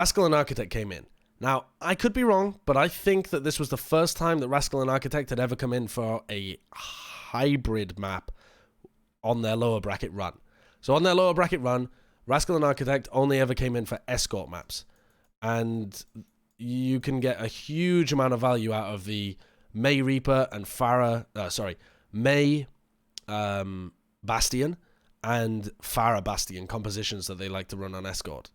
Rascal and Architect came in. Now, I could be wrong, but I think that this was the first time that Rascal and Architect had ever come in for a hybrid map on their lower bracket run. So on their lower bracket run, Rascal and Architect only ever came in for escort maps. And you can get a huge amount of value out of the May Reaper and May Bastion and Farah Bastion compositions that they like to run on escort.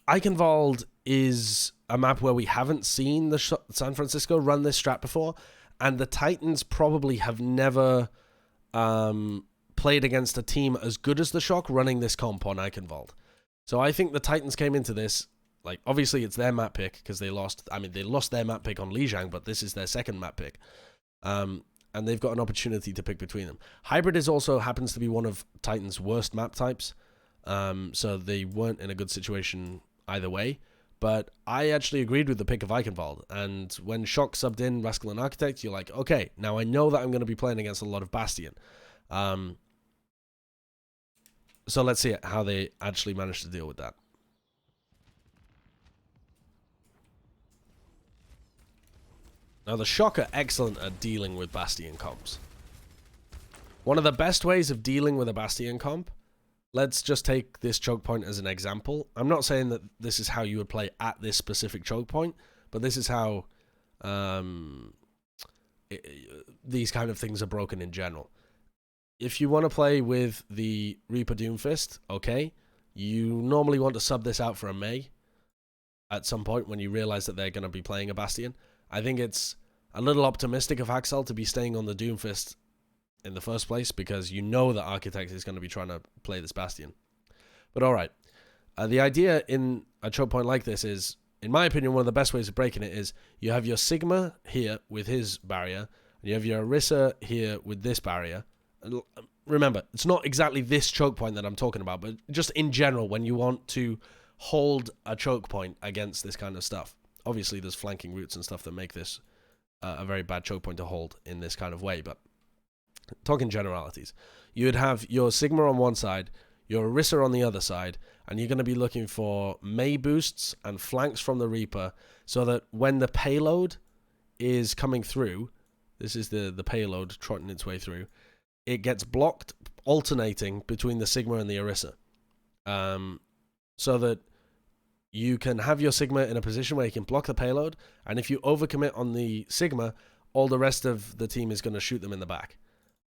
Eichenwalde is a map where we haven't seen the San Francisco run this strat before, and the Titans probably have never played against a team as good as the Shock running this comp on Eichenwalde. So I think the Titans came into this, like, obviously it's their map pick because they lost their map pick on Lijiang, but this is their second map pick. And they've got an opportunity to pick between them. Hybrid is also happens to be one of Titans' worst map types, so they weren't in a good situation either way. But I actually agreed with the pick of Eichenwalde, and when Shock subbed in Rascal and Architect, you're like, okay, now I know that I'm going to be playing against a lot of Bastion. So let's see how they actually managed to deal with that. Now the Shock are excellent at dealing with Bastion comps. One of the best ways of dealing with a Bastion comp, let's just take this choke point as an example. I'm not saying that this is how you would play at this specific choke point, but this is how these kind of things are broken in general. If you want to play with the Reaper Doomfist, okay, you normally want to sub this out for a May at some point when you realize that they're going to be playing a Bastion. I think it's a little optimistic of Haxel to be staying on the Doomfist in the first place because you know that Architect is going to be trying to play this Bastion. But alright, the idea in a choke point like this is, in my opinion, one of the best ways of breaking it is you have your Sigma here with his barrier, and you have your Orisa here with this barrier. Remember, it's not exactly this choke point that I'm talking about, but just in general, when you want to hold a choke point against this kind of stuff. Obviously, there's flanking routes and stuff that make this a very bad choke point to hold in this kind of way, but talking generalities. You would have your Sigma on one side, your Orisa on the other side, and you're going to be looking for May boosts and flanks from the Reaper so that when the payload is coming through, this is the payload trotting its way through, it gets blocked alternating between the Sigma and the Orisa. So that you can have your Sigma in a position where you can block the payload, and if you overcommit on the Sigma, all the rest of the team is going to shoot them in the back.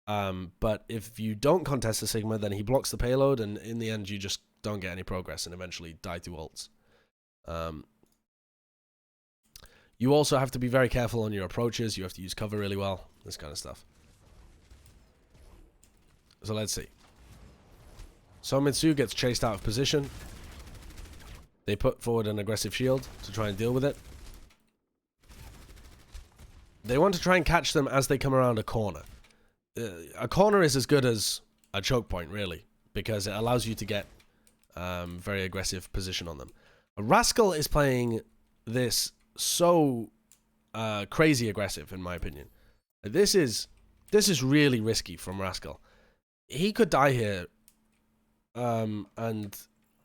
But if you don't contest the Sigma, then he blocks the payload, and in the end, you just don't get any progress and eventually die to ults. You also have to be very careful on your approaches. You have to use cover really well, this kind of stuff. So let's see. So Mitsu gets chased out of position. They put forward an aggressive shield to try and deal with it. They want to try and catch them as they come around a corner. A corner is as good as a choke point, really, because it allows you to get very aggressive position on them. Rascal is playing this so crazy aggressive, in my opinion. This is really risky from Rascal. He could die here, and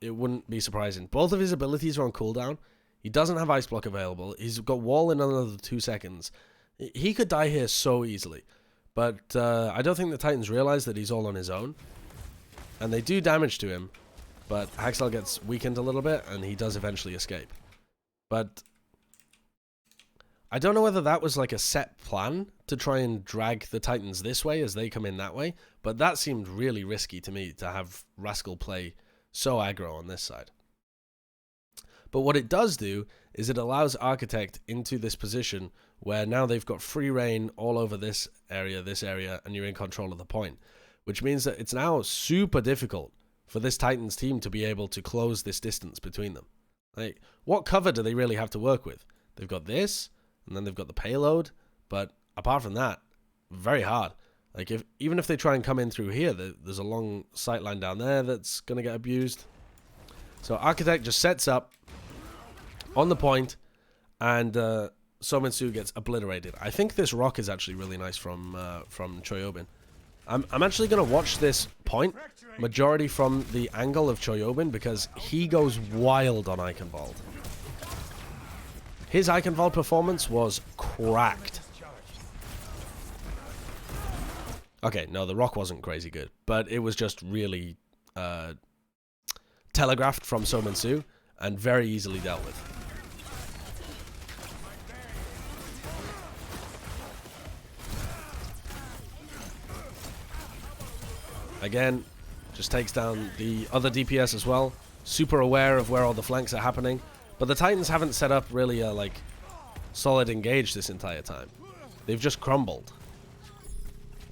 it wouldn't be surprising. Both of his abilities are on cooldown. He doesn't have Ice Block available. He's got Wall in another 2 seconds. He could die here so easily. But I don't think the Titans realize that he's all on his own. And they do damage to him. But Haxel gets weakened a little bit, and he does eventually escape. But I don't know whether that was like a set plan to try and drag the Titans this way as they come in that way. But that seemed really risky to me to have Rascal play so aggro on this side. But what it does do is it allows Architect into this position where now they've got free reign all over this area, and you're in control of the point. Which means that it's now super difficult for this Titans team to be able to close this distance between them. Like, what cover do they really have to work with? They've got this, and then they've got the payload, but apart from that, very hard. Like, even if they try and come in through here, there's a long sight line down there that's going to get abused. So Architect just sets up on the point, and Somitsu gets obliterated. I think this rock is actually really nice from Choyobin. I'm actually going to watch this point, majority from the angle of Choyobin, because he goes wild on Eichenwalde. His Eichenwalde performance was cracked. Okay, no, the rock wasn't crazy good, but it was just really telegraphed from Somansu and very easily dealt with. Again, just takes down the other DPS as well. Super aware of where all the flanks are happening. But the Titans haven't set up really a, like, solid engage this entire time. They've just crumbled.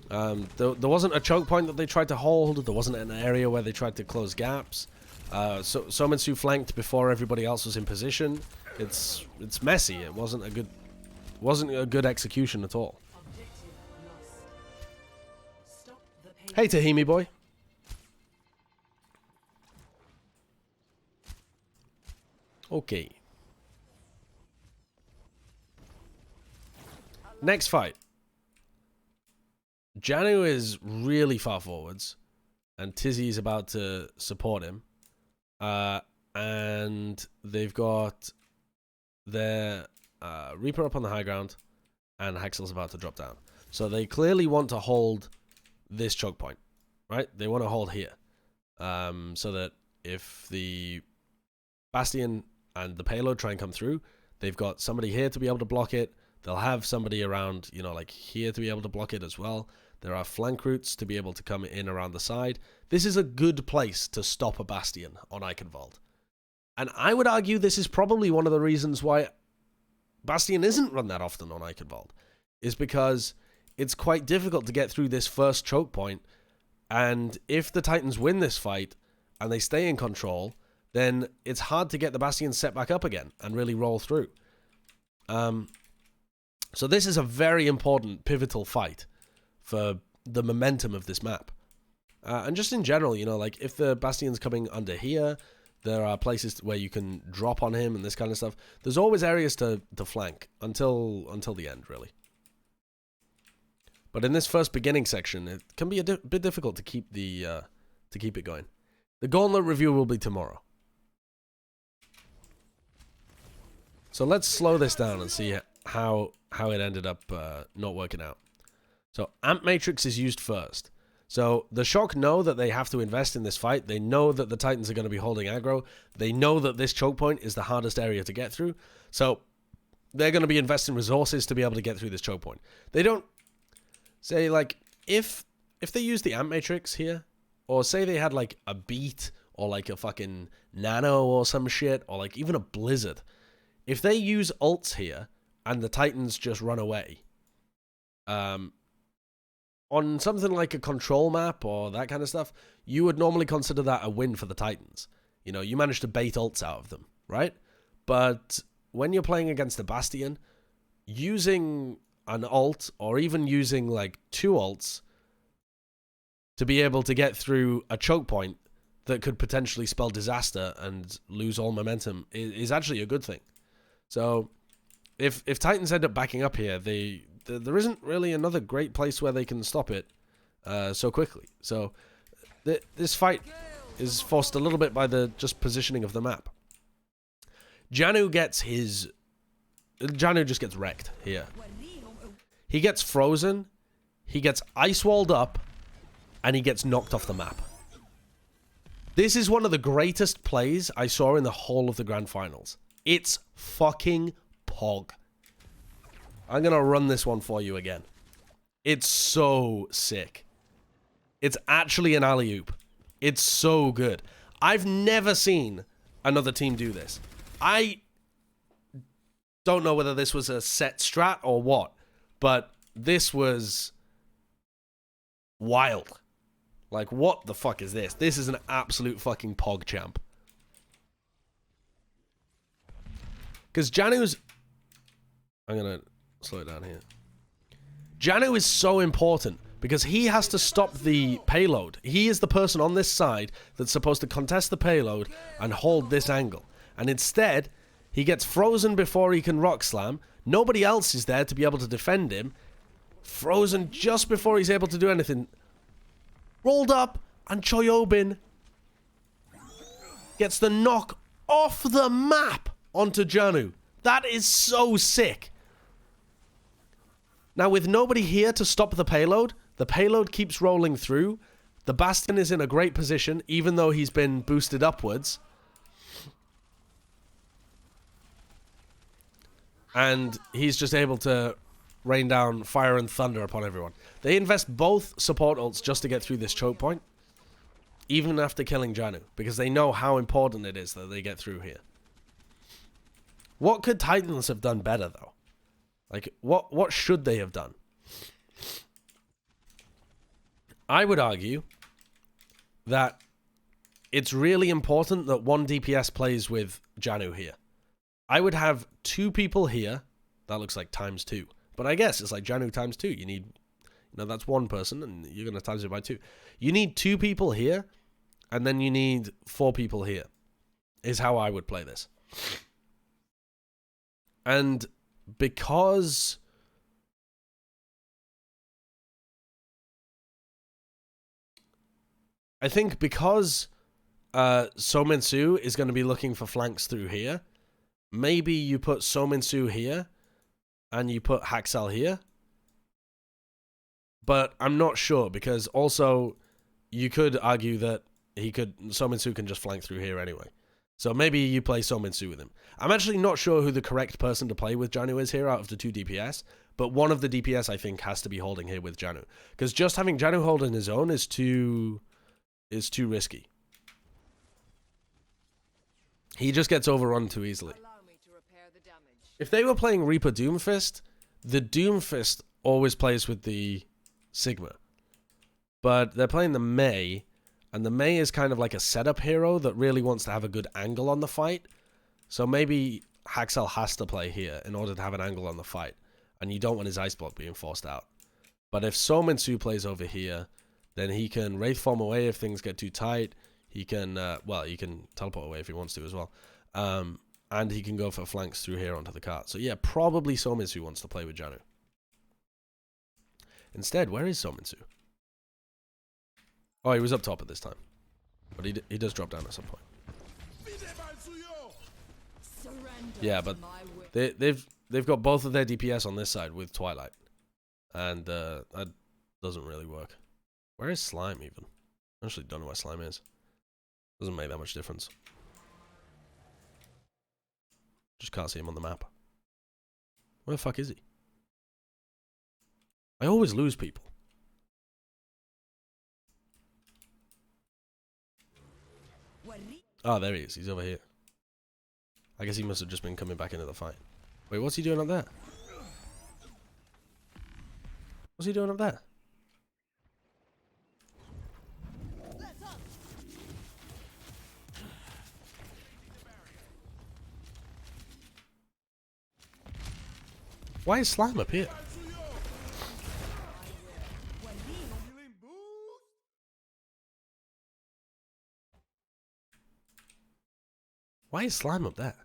There wasn't a choke point that they tried to hold. There wasn't an area where they tried to close gaps. So Somansu flanked before everybody else was in position. It's messy. It wasn't a good execution at all. Hey, Tahimi boy. Okay. Next fight. Janu is really far forwards, and Tizzy is about to support him. And they've got their Reaper up on the high ground, and Hexel's about to drop down. So they clearly want to hold this choke point, right? They want to hold here, so that if the Bastion and the payload try and come through, they've got somebody here to be able to block it. They'll have somebody around, you know, like here to be able to block it as well. There are flank routes to be able to come in around the side. This is a good place to stop a Bastion on Eichenwalde. And I would argue this is probably one of the reasons why Bastion isn't run that often on Eichenwalde, is because it's quite difficult to get through this first choke point, and if the Titans win this fight and they stay in control, then it's hard to get the Bastion set back up again and really roll through. So this is a very important, pivotal fight for the momentum of this map. And just in general, you know, like if the Bastion's coming under here, there are places where you can drop on him and this kind of stuff. There's always areas to flank until the end, really. But in this first beginning section, it can be a bit difficult to keep it going. The Gauntlet review will be tomorrow. So let's slow this down and see how it ended up not working out. So Amp Matrix is used first. So the Shock know that they have to invest in this fight. They know that the Titans are going to be holding aggro. They know that this choke point is the hardest area to get through. So they're going to be investing resources to be able to get through this choke point. They don't say, like, if they use the Amp Matrix here, or say they had like a Beat or like a fucking Nano or some shit, or like even a Blizzard. If they use ults here and the Titans just run away, on something like a control map or that kind of stuff, you would normally consider that a win for the Titans. You know, you managed to bait ults out of them, right? But when you're playing against the Bastion, using an ult or even using like 2 ults to be able to get through a choke point that could potentially spell disaster and lose all momentum is actually a good thing. So if Titans end up backing up here, there isn't really another great place where they can stop it so quickly. So this fight is forced a little bit by the just positioning of the map. Janu just gets wrecked here. He gets frozen, he gets ice walled up, and he gets knocked off the map. This is one of the greatest plays I saw in the whole of the Grand Finals. It's fucking pog. I'm going to run this one for you again. It's so sick. It's actually an alley-oop. It's so good. I've never seen another team do this. I don't know whether this was a set strat or what, but this was wild. Like, what the fuck is this? This is an absolute fucking pog champ. Because Janu's... I'm going to slow it down here. Janu is so important because he has to stop the payload. He is the person on this side that's supposed to contest the payload and hold this angle. And instead, he gets frozen before he can rock slam. Nobody else is there to be able to defend him. Frozen just before he's able to do anything. rolled up, and Choyobin gets the knock off the map onto Janu. That is so sick. Now, with nobody here to stop the payload keeps rolling through. The Bastion is in a great position, even though he's been boosted upwards. And he's just able to rain down fire and thunder upon everyone. They invest both support ults just to get through this choke point, even after killing Janu, because they know how important it is that they get through here. What could Titans have done better, though? Like, what should they have done? I would argue that it's really important that one DPS plays with Janu here. I would have 2 people here. That looks like ×2. But I guess it's like Janu ×2. You need, that's one person, and you're going to times it by 2. You need 2 people here, and then you need 4 people here, is how I would play this. And because I think because Sominsu is going to be looking for flanks through here, maybe you put Sominsu here and you put Haxal here. But I'm not sure, because also you could argue that Sominsu can just flank through here anyway. So maybe you play Sominsu with him. I'm actually not sure who the correct person to play with Janu is here out of the 2 DPS, but one of the DPS I think has to be holding here with Janu, because just having Janu hold on his own is too risky. He just gets overrun too easily. If they were playing Reaper Doomfist, the Doomfist always plays with the Sigma. But they're playing the Mei, and the Mei is kind of like a setup hero that really wants to have a good angle on the fight. So maybe Haxal has to play here in order to have an angle on the fight. And you don't want his Ice Block being forced out. But if Sominsu plays over here, then he can Wraith Form away if things get too tight. He can, he can teleport away if he wants to as well. And he can go for flanks through here onto the cart. So yeah, probably Sominsu wants to play with Janu. Instead, where is Sominsu? Oh, he was up top at this time. But he does drop down at some point. Yeah, but they've got both of their DPS on this side with Twilight. And that doesn't really work. Where is Slime even? I actually don't know where Slime is. Doesn't make that much difference. Just can't see him on the map. Where the fuck is he? I always lose people. Oh, there he is. He's over here. I guess he must have just been coming back into the fight. Wait, what's he doing up there? What's he doing up there? Why is Slime up here? Why is Slime up there?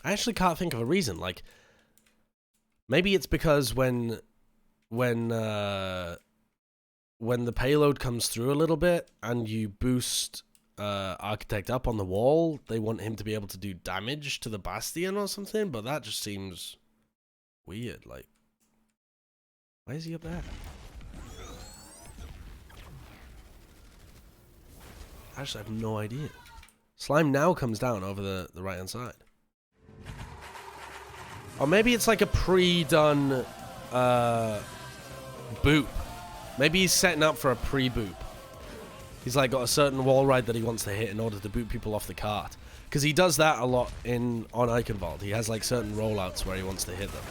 I actually can't think of a reason. Like, maybe it's because when the payload comes through a little bit and you boost Architect up on the wall, they want him to be able to do damage to the Bastion or something, but that just seems weird. Like, why is he up there? Actually, I have no idea. Slime now comes down over the right-hand side. Or maybe it's like a pre-done boop. Maybe he's setting up for a pre-boop. He's like got a certain wall ride that he wants to hit in order to boot people off the cart. Because he does that a lot on Eichenwalde. He has like certain rollouts where he wants to hit them.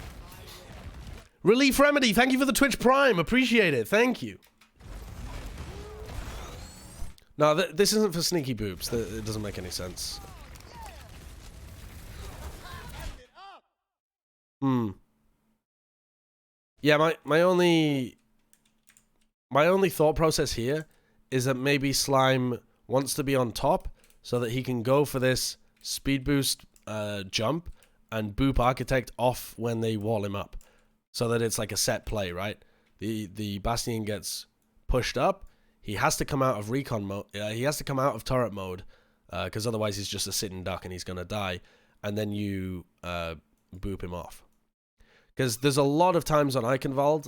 Relief Remedy, thank you for the Twitch Prime. Appreciate it. Thank you. No, this isn't for sneaky boobs. It doesn't make any sense. Yeah, my only thought process here is that maybe Slime wants to be on top so that he can go for this speed boost jump and boop Architect off when they wall him up. so that it's like a set play, right? The Bastion gets pushed up. He has to come out of recon mode. He has to come out of turret mode, because otherwise he's just a sitting duck and he's gonna die. And then you boop him off. Because there's a lot of times on Eichenwalde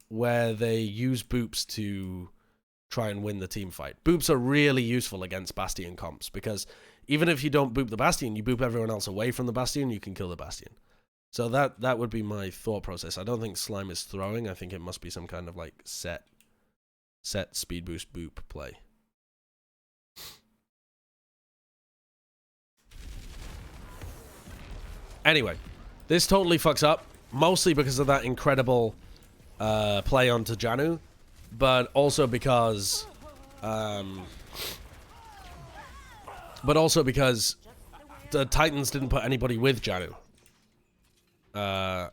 where they use boops to try and win the team fight. Boops are really useful against Bastion comps, because even if you don't boop the Bastion, you boop everyone else away from the Bastion, you can kill the Bastion. So that would be my thought process. I don't think Slime is throwing. I think it must be some kind of like set speed boost boop play. Anyway, this totally fucks up, mostly because of that incredible play onto Janu, but also because the Titans didn't put anybody with Janu. That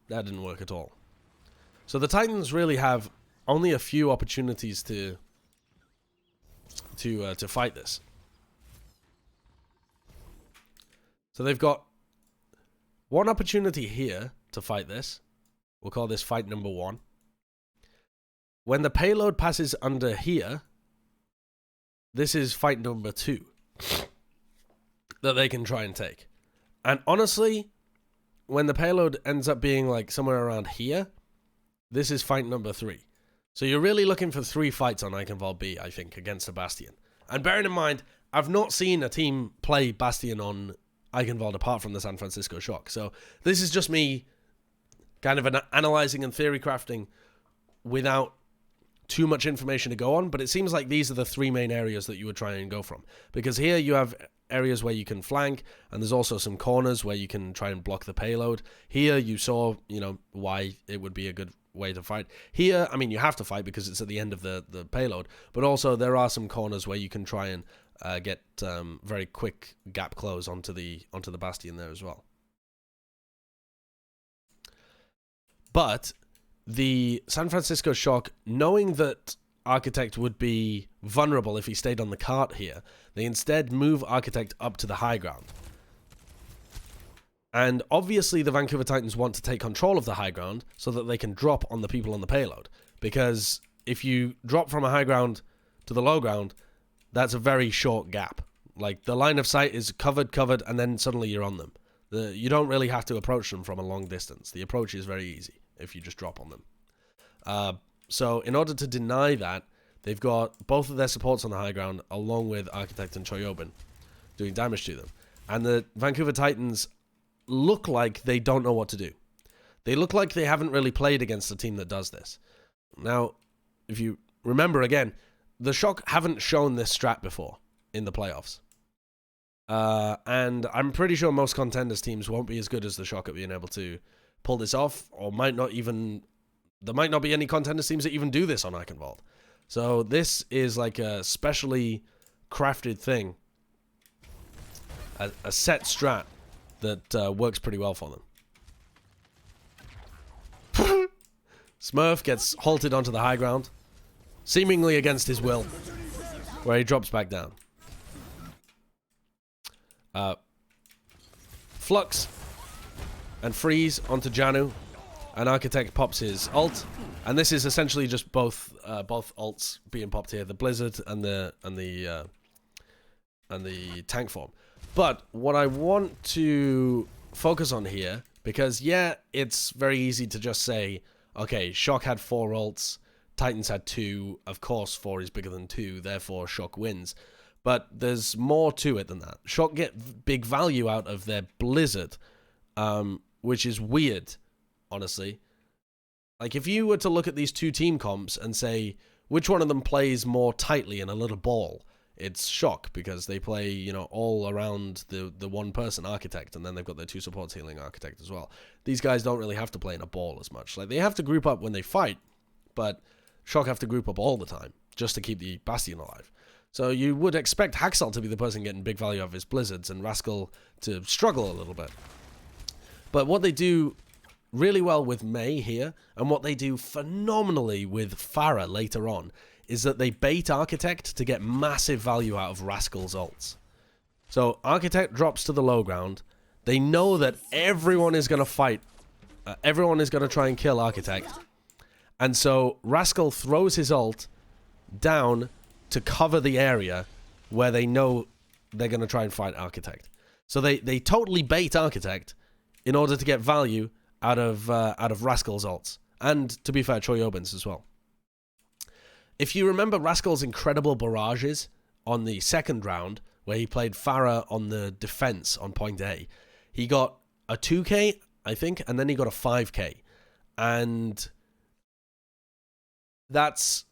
didn't work at all. So the Titans really have only a few opportunities to fight this. So they've got one opportunity here to fight this. We'll call this fight number 1. When the payload passes under here, this is fight number 2 that they can try and take. And honestly, when the payload ends up being like somewhere around here, this is fight number 3. So you're really looking for 3 fights on Eichenwalde B, I think, against a Bastion. And bearing in mind, I've not seen a team play Bastion on Eichenwalde apart from the San Francisco Shock. So this is just me kind of analyzing and theory crafting without too much information to go on. But it seems like these are the 3 main areas that you would try and go from. Because here you have areas where you can flank, and there's also some corners where you can try and block the payload. Here you saw, you know, why it would be a good way to fight. Here, I mean, you have to fight because it's at the end of the payload, but also there are some corners where you can try and get very quick gap close onto the Bastion there as well. But the San Francisco Shock, knowing that Architect would be vulnerable if he stayed on the cart here, they instead move Architect up to the high ground. And obviously the Vancouver Titans want to take control of the high ground so that they can drop on the people on the payload. Because if you drop from a high ground to the low ground, that's a very short gap. Like, the line of sight is covered, and then suddenly you're on them. You don't really have to approach them from a long distance. The approach is very easy if you just drop on them. So in order to deny that, they've got both of their supports on the high ground, along with Architect and Choyobin, doing damage to them. And the Vancouver Titans look like they don't know what to do. They look like they haven't really played against a team that does this. Now, if you remember again, the Shock haven't shown this strat before in the playoffs. And I'm pretty sure most contenders teams won't be as good as the Shock at being able to pull this off, or there might not be any contenders teams that even do this on Eichenwalde. So this is like a specially crafted thing, a set strat that works pretty well for them. Smurf gets halted onto the high ground, seemingly against his will, where he drops back down. Flux and Freeze onto Janu, and Architect pops his ult, and this is essentially just both ults being popped here, the Blizzard and the tank form. But what I want to focus on here, because yeah, it's very easy to just say, okay, Shock had 4 ults, Titans had 2, of course 4 is bigger than 2, therefore Shock wins. But there's more to it than that. Shock get big value out of their Blizzard, which is weird, honestly. Like, if you were to look at these 2 team comps and say, which one of them plays more tightly in a little ball, it's Shock, because they play, you know, all around the one person Architect, and then they've got their 2 supports healing Architect as well. These guys don't really have to play in a ball as much. Like, they have to group up when they fight, but Shock have to group up all the time just to keep the Bastion alive. So you would expect Haxel to be the person getting big value of his Blizzards and Rascal to struggle a little bit. But what they do really well with Mei here, and what they do phenomenally with Farah later on, is that they bait Architect to get massive value out of Rascal's ults. So Architect drops to the low ground. They know that everyone is going to fight Everyone is going to try and kill Architect. And so Rascal throws his ult down to cover the area where they know they're going to try and fight Architect. So they totally bait Architect in order to get value out of Rascal's ults. And, to be fair, Choyobin's as well. If you remember Rascal's incredible barrages on the second round, where he played Pharah on the defense on point A, he got a 2k, I think, and then he got a 5k. And that's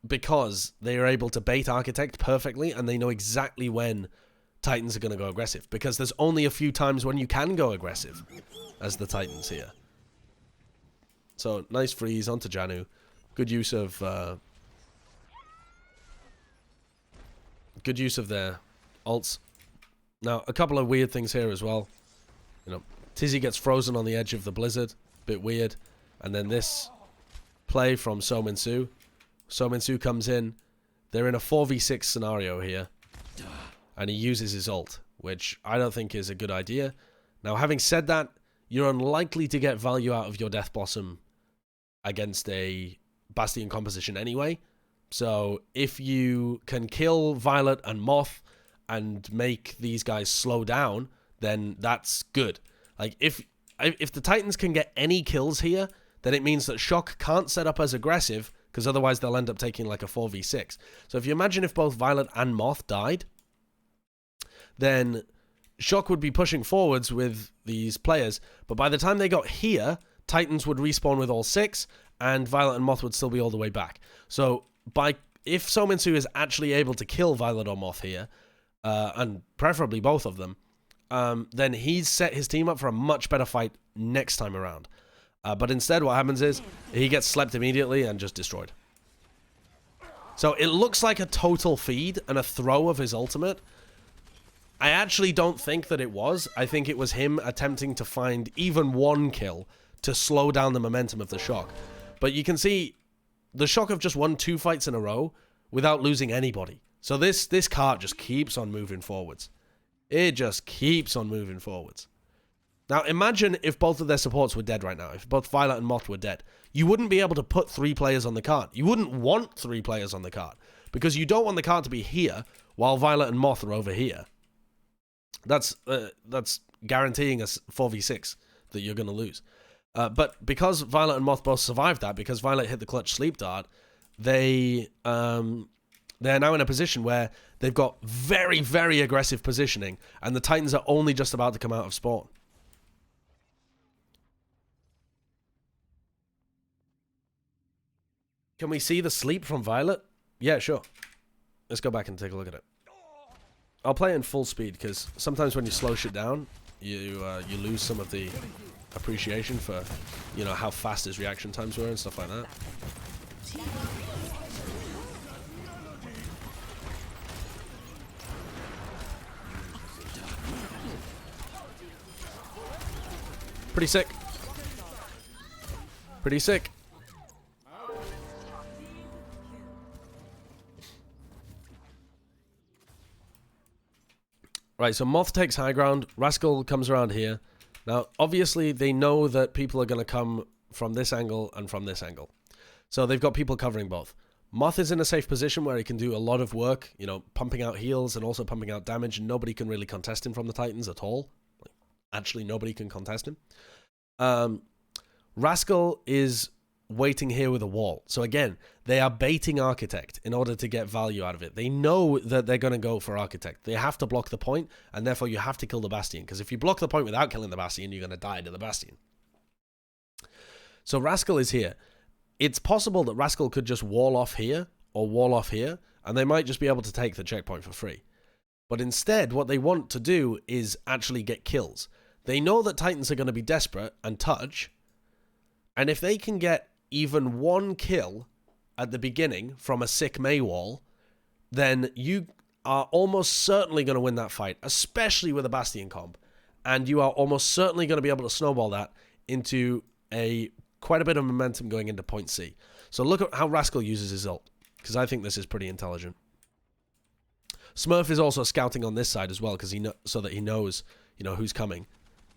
because they are able to bait Architect perfectly, and they know exactly when Titans are going to go aggressive, because there's only a few times when you can go aggressive as the Titans here. So, nice freeze onto Janu. Good use of their ults. Now, a couple of weird things here as well. You know, Tizzy gets frozen on the edge of the blizzard. Bit weird. And then this play from So Min Soo. So Min Soo comes in. They're in a 4v6 scenario here. And he uses his ult, which I don't think is a good idea. Now, having said that, you're unlikely to get value out of your Death Blossom against a Bastion composition anyway. So if you can kill Violet and Moth and make these guys slow down, then that's good. Like, if the Titans can get any kills here, then it means that Shock can't set up as aggressive, because otherwise they'll end up taking like a 4v6. So if you imagine if both Violet and Moth died, then Shock would be pushing forwards with these players, but by the time they got here, Titans would respawn with all 6, and Violet and Moth would still be all the way back. So if So Min Soo is actually able to kill Violet or Moth here, and preferably both of them, then he's set his team up for a much better fight next time around. But instead, what happens is he gets slept immediately and just destroyed. So it looks like a total feed and a throw of his ultimate. I actually don't think that it was. I think it was him attempting to find even one kill to slow down the momentum of the Shock. But you can see the Shock have just won 2 fights in a row without losing anybody. So this cart just keeps on moving forwards. It just keeps on moving forwards. Now imagine if both of their supports were dead right now. If both Violet and Moth were dead. You wouldn't be able to put 3 players on the cart. You wouldn't want 3 players on the cart. Because you don't want the cart to be here while Violet and Moth are over here. That's guaranteeing a 4v6 that you're going to lose. But because Violet and Moth both survived that, because Violet hit the clutch sleep dart, they're now in a position where they've got very, very aggressive positioning, and the Titans are only just about to come out of spawn. Can we see the sleep from Violet? Yeah, sure. Let's go back and take a look at it. I'll play it in full speed, because sometimes when you slow shit down, you lose some of the appreciation for, you know, how fast his reaction times were and stuff like that. Pretty sick. Pretty sick. Right, so Moth takes high ground. Rascal comes around here. Now, obviously, they know that people are going to come from this angle and from this angle. So they've got people covering both. Moth is in a safe position where he can do a lot of work, you know, pumping out heals and also pumping out damage, and nobody can really contest him from the Titans at all. Like, actually, nobody can contest him. Rascal is waiting here with a wall. So again, they are baiting Architect in order to get value out of it. They know that they're going to go for Architect. They have to block the point, and therefore you have to kill the Bastion, because if you block the point without killing the Bastion, you're going to die to the Bastion. So Rascal is here. It's possible that Rascal could just wall off here or wall off here, and they might just be able to take the checkpoint for free. But instead, what they want to do is actually get kills. They know that Titans are going to be desperate and touch, and if they can get even one kill at the beginning from a sick Mei wall, then you are almost certainly going to win that fight, especially with a Bastion comp. And you are almost certainly going to be able to snowball that into quite a bit of momentum going into point C. So look at how Rascal uses his ult, because I think this is pretty intelligent. Smurf is also scouting on this side as well, because so that he knows, you know, who's coming.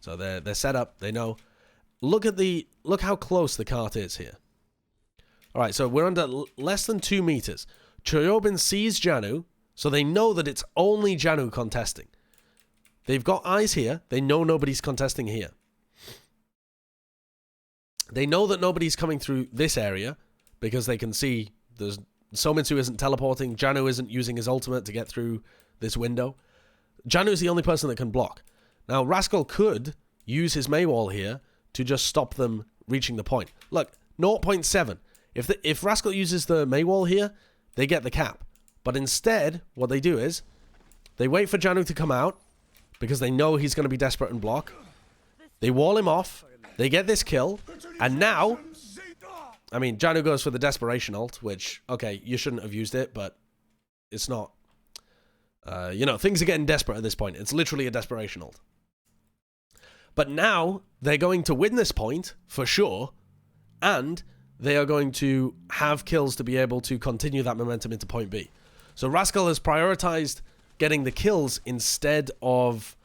So they're set up, they know. look how close the cart is here. All right, so we're under less than 2 meters. Choyobin sees Janu, so they know that it's only Janu contesting. They've got eyes here. They know nobody's contesting here. They know that nobody's coming through this area because they can see there's Somitsu isn't teleporting. Janu isn't using his ultimate to get through this window. Janu is the only person that can block. Now, Rascal could use his Mei wall here to just stop them reaching the point. Look, 0.7. If Rascal uses the Mei wall here, they get the cap. But instead, what they do is they wait for Janu to come out because they know he's going to be desperate and block. They wall him off. They get this kill. And now, I mean, Janu goes for the desperation ult, which, okay, you shouldn't have used it, but it's not. You know, things are getting desperate at this point. It's literally a desperation ult. But now, they're going to win this point, for sure, and they are going to have kills to be able to continue that momentum into point B. So Rascal has prioritized getting the kills instead of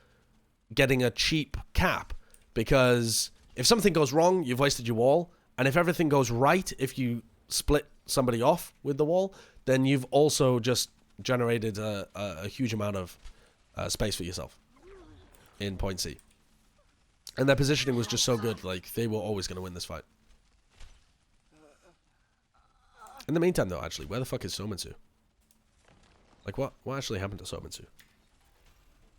getting a cheap cap, because if something goes wrong, you've wasted your wall, and if everything goes right, if you split somebody off with the wall, then you've also just generated a huge amount of space for yourself in point C. And their positioning was just so good, like, they were always going to win this fight. In the meantime, though, actually, where the fuck is Somitsu? Like, what actually happened to Somitsu?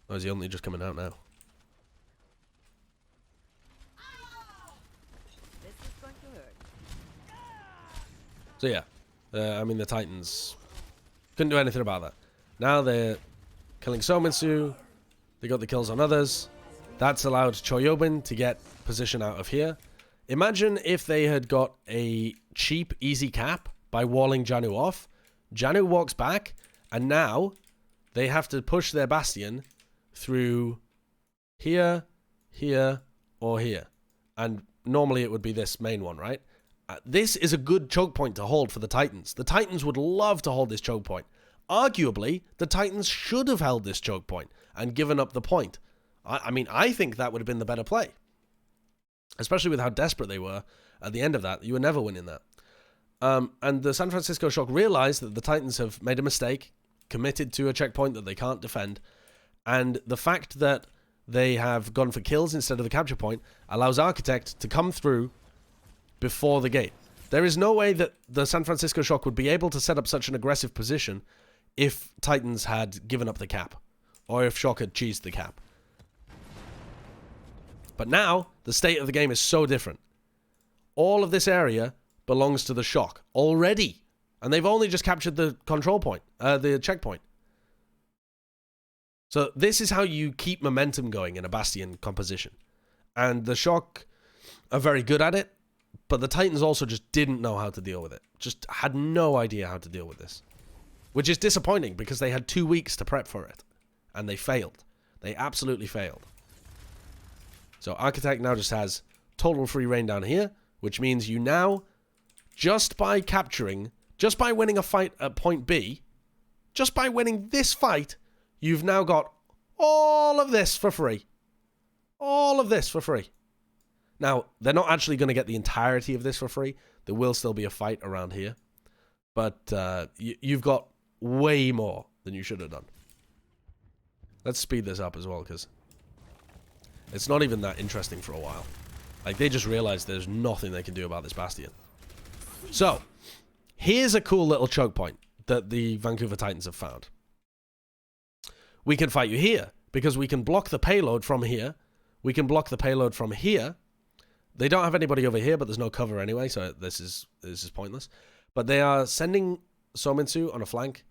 Or is he only just coming out now? So, yeah. I mean, the Titans couldn't do anything about that. Now they're killing Somitsu. They got the kills on others. That's allowed Choyobin to get position out of here. Imagine if they had got a cheap, easy cap by walling Janu off. Janu walks back, and now they have to push their Bastion through here, here, or here. And normally it would be this main one, right? This is a good choke point to hold for the Titans. The Titans would love to hold this choke point. Arguably, the Titans should have held this choke point and given up the point. I mean, I think that would have been the better play. Especially with how desperate they were at the end of that. You were never winning that. And the San Francisco Shock realized that the Titans have made a mistake, committed to a checkpoint that they can't defend, and the fact that they have gone for kills instead of the capture point allows Architect to come through before the gate. There is no way that the San Francisco Shock would be able to set up such an aggressive position if Titans had given up the cap, or if Shock had cheesed the cap. But now, the state of the game is so different. All of this area belongs to the Shock already. And they've only just captured the control point, the checkpoint. So this is how you keep momentum going in a Bastion composition. And the Shock are very good at it, but the Titans also just didn't know how to deal with it. Just had no idea how to deal with this. Which is disappointing, because they had 2 weeks to prep for it. And they failed. They absolutely failed. So Architect now just has total free reign down here, which means you now, just by winning a fight at point B, just by winning this fight, you've now got all of this for free. All of this for free. Now, they're not actually going to get the entirety of this for free. There will still be a fight around here. But you've got way more than you should have done. Let's speed this up as well, because it's not even that interesting for a while. Like, they just realized there's nothing they can do about this Bastion. So, here's a cool little choke point that the Vancouver Titans have found. We can fight you here, because we can block the payload from here. We can block the payload from here. They don't have anybody over here, but there's no cover anyway, so this is pointless. But they are sending Somitsu on a flank.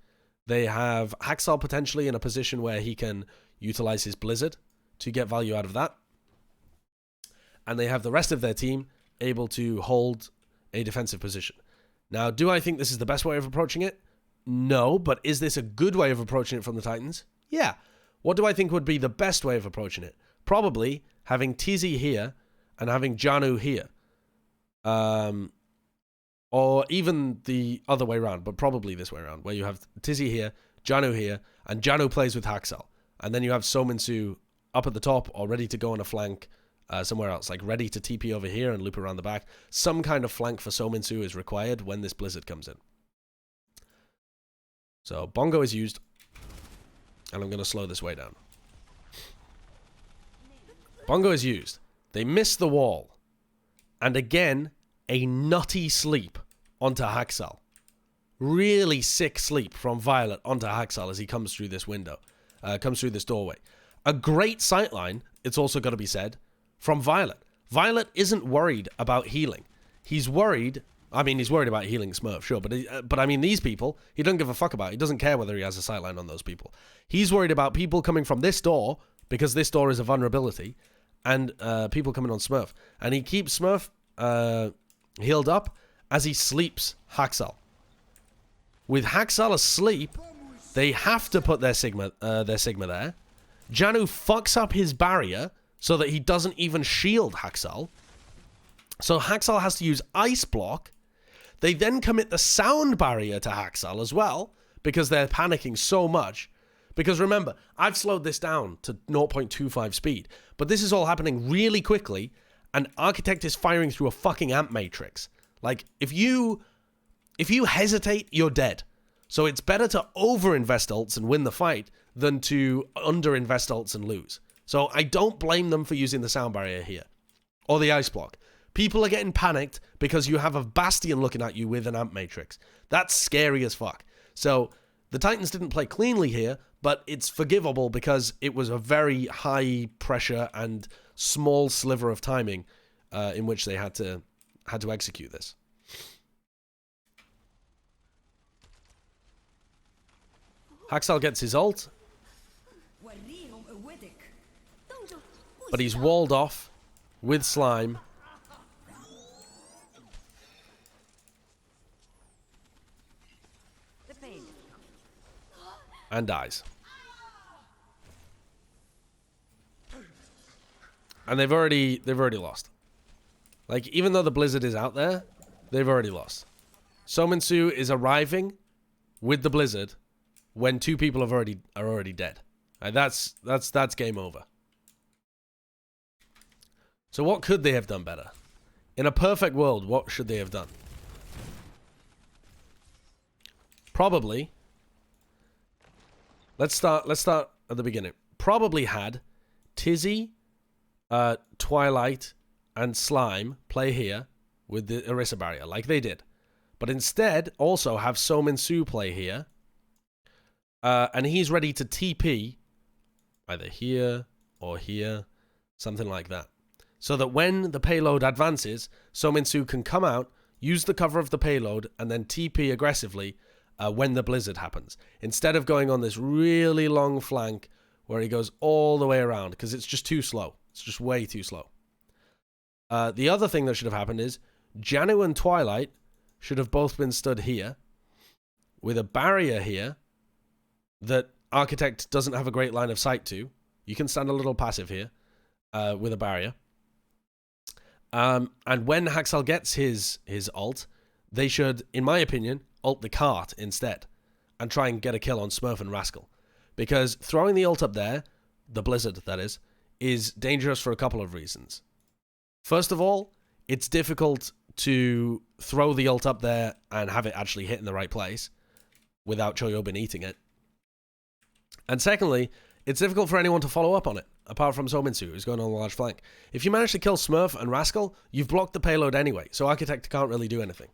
They have Haxal potentially in a position where he can utilize his Blizzard to get value out of that. And they have the rest of their team able to hold a defensive position. Now, do I think this is the best way of approaching it? No, but is this a good way of approaching it from the Titans? Yeah. What do I think would be the best way of approaching it? Probably having TZ here and having Janu here. Or even the other way around, but probably this way around, where you have Tizzy here, Janu here, and Janu plays with Haxal. And then you have Somitsu up at the top or ready to go on a flank somewhere else, like ready to TP over here and loop around the back. Some kind of flank for Sominsu is required when this Blizzard comes in. So Bongo is used, and I'm going to slow this way down. Bongo is used. They miss the wall. And again, a nutty sleep onto Haxal. Really sick sleep from Violet onto Haxal as he comes through this window. Comes through this doorway. A great sightline, it's also got to be said, from Violet. Violet isn't worried about healing. He's worried... I mean, he's worried about healing Smurf, sure. But I mean, these people, he doesn't give a fuck about. He doesn't care whether he has a sightline on those people. He's worried about people coming from this door, because this door is a vulnerability, and people coming on Smurf. And he keeps Smurf healed up as he sleeps Haxal. With Haxal asleep, they have to put their Sigma there. Janu fucks up his barrier so that he doesn't even shield Haxal. So Haxal has to use Ice Block. They then commit the sound barrier to Haxal as well, because they're panicking so much. Because remember, I've slowed this down to 0.25 speed, but this is all happening really quickly, and Architect is firing through a fucking amp matrix. Like, if you hesitate, you're dead. So it's better to over-invest ults and win the fight than to under-invest ults and lose. So I don't blame them for using the sound barrier here. Or the Ice Block. People are getting panicked because you have a Bastion looking at you with an amp matrix. That's scary as fuck. So the Titans didn't play cleanly here, but it's forgivable because it was a very high pressure and small sliver of timing in which they had to execute this. Haxal gets his ult, but he's walled off with slime. And dies. And they've already lost. Like, even though the Blizzard is out there, they've already lost. Sominsu is arriving with the Blizzard when two people are already dead. And that's game over. So what could they have done better? In a perfect world, what should they have done? Probably. Let's start at the beginning. Probably had Tizzy, Twilight, and Slime play here with the Orisa barrier, like they did. But instead, also have Sominsu play here. And he's ready to TP either here or here, something like that. So that when the payload advances, Sominsu can come out, use the cover of the payload, and then TP aggressively when the Blizzard happens. Instead of going on this really long flank where he goes all the way around, because it's just too slow. It's just way too slow. The other thing that should have happened is Janu and Twilight should have both been stood here with a barrier here that Architect doesn't have a great line of sight to. You can stand a little passive here with a barrier. And when Haxal gets his ult, they should, in my opinion, ult the cart instead and try and get a kill on Smurf and Rascal. Because throwing the ult up there, the Blizzard that is dangerous for a couple of reasons. First of all, it's difficult to throw the ult up there and have it actually hit in the right place without Choyobin eating it. And secondly, it's difficult for anyone to follow up on it, apart from Sominsu, who's going on the large flank. If you manage to kill Smurf and Rascal, you've blocked the payload anyway, so Architect can't really do anything.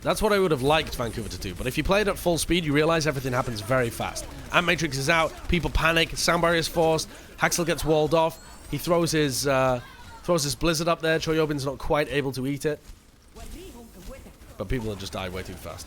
That's what I would have liked Vancouver to do, but if you play it at full speed, you realize everything happens very fast. Ant Matrix is out, people panic, sound barrier is forced, Haxal gets walled off, he throws his Blizzard up there, Choyobin's not quite able to eat it. But people have just died way too fast.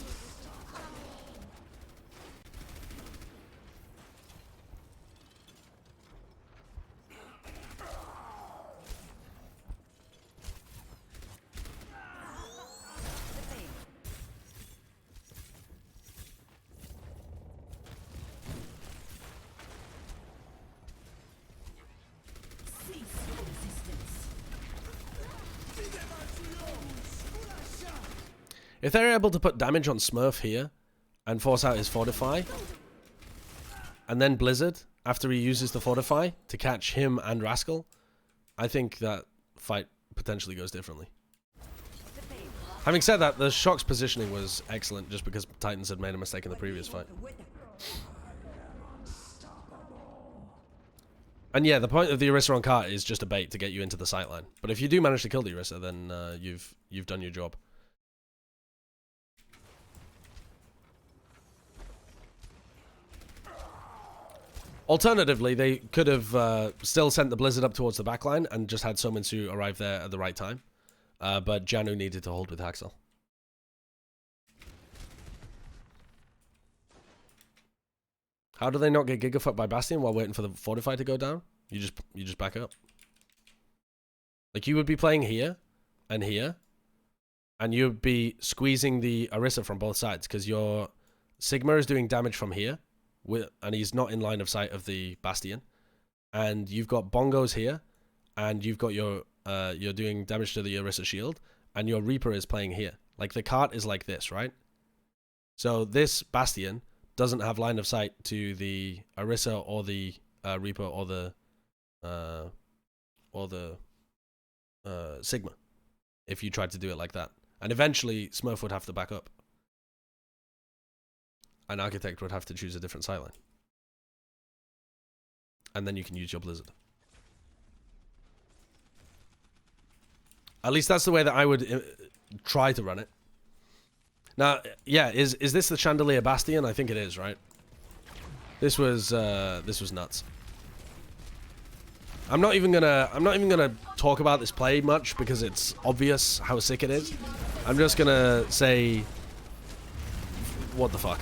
If they're able to put damage on Smurf here and force out his Fortify, and then Blizzard, after he uses the Fortify to catch him and Rascal, I think that fight potentially goes differently. Having said that, the Shock's positioning was excellent just because Titans had made a mistake in the previous fight. And yeah, the point of the Orisa on cart is just a bait to get you into the sightline. But if you do manage to kill the Orisa, then you've done your job. Alternatively, they could have still sent the Blizzard up towards the backline and just had Sominsu arrive there at the right time. But Janu needed to hold with Haxel. How do they not get gigafucked by Bastion while waiting for the Fortify to go down? You just back up. Like, you would be playing here, and you'd be squeezing the Orisa from both sides, because your Sigma is doing damage from here, and he's not in line of sight of the Bastion. And you've got Bongos here, and you've got your, you're doing damage to the Orisa shield, and your Reaper is playing here. Like, the cart is like this, right? So this Bastion doesn't have line of sight to the Orisa or the Reaper or the Sigma if you tried to do it like that. And eventually Smurf would have to back up. An Architect would have to choose a different sightline. And then you can use your Blizzard. At least that's the way that I would try to run it. Now, yeah, is this the Chandelier Bastion? I think it is, right? This was nuts. I'm not even gonna talk about this play much because it's obvious how sick it is. I'm just gonna say, what the fuck?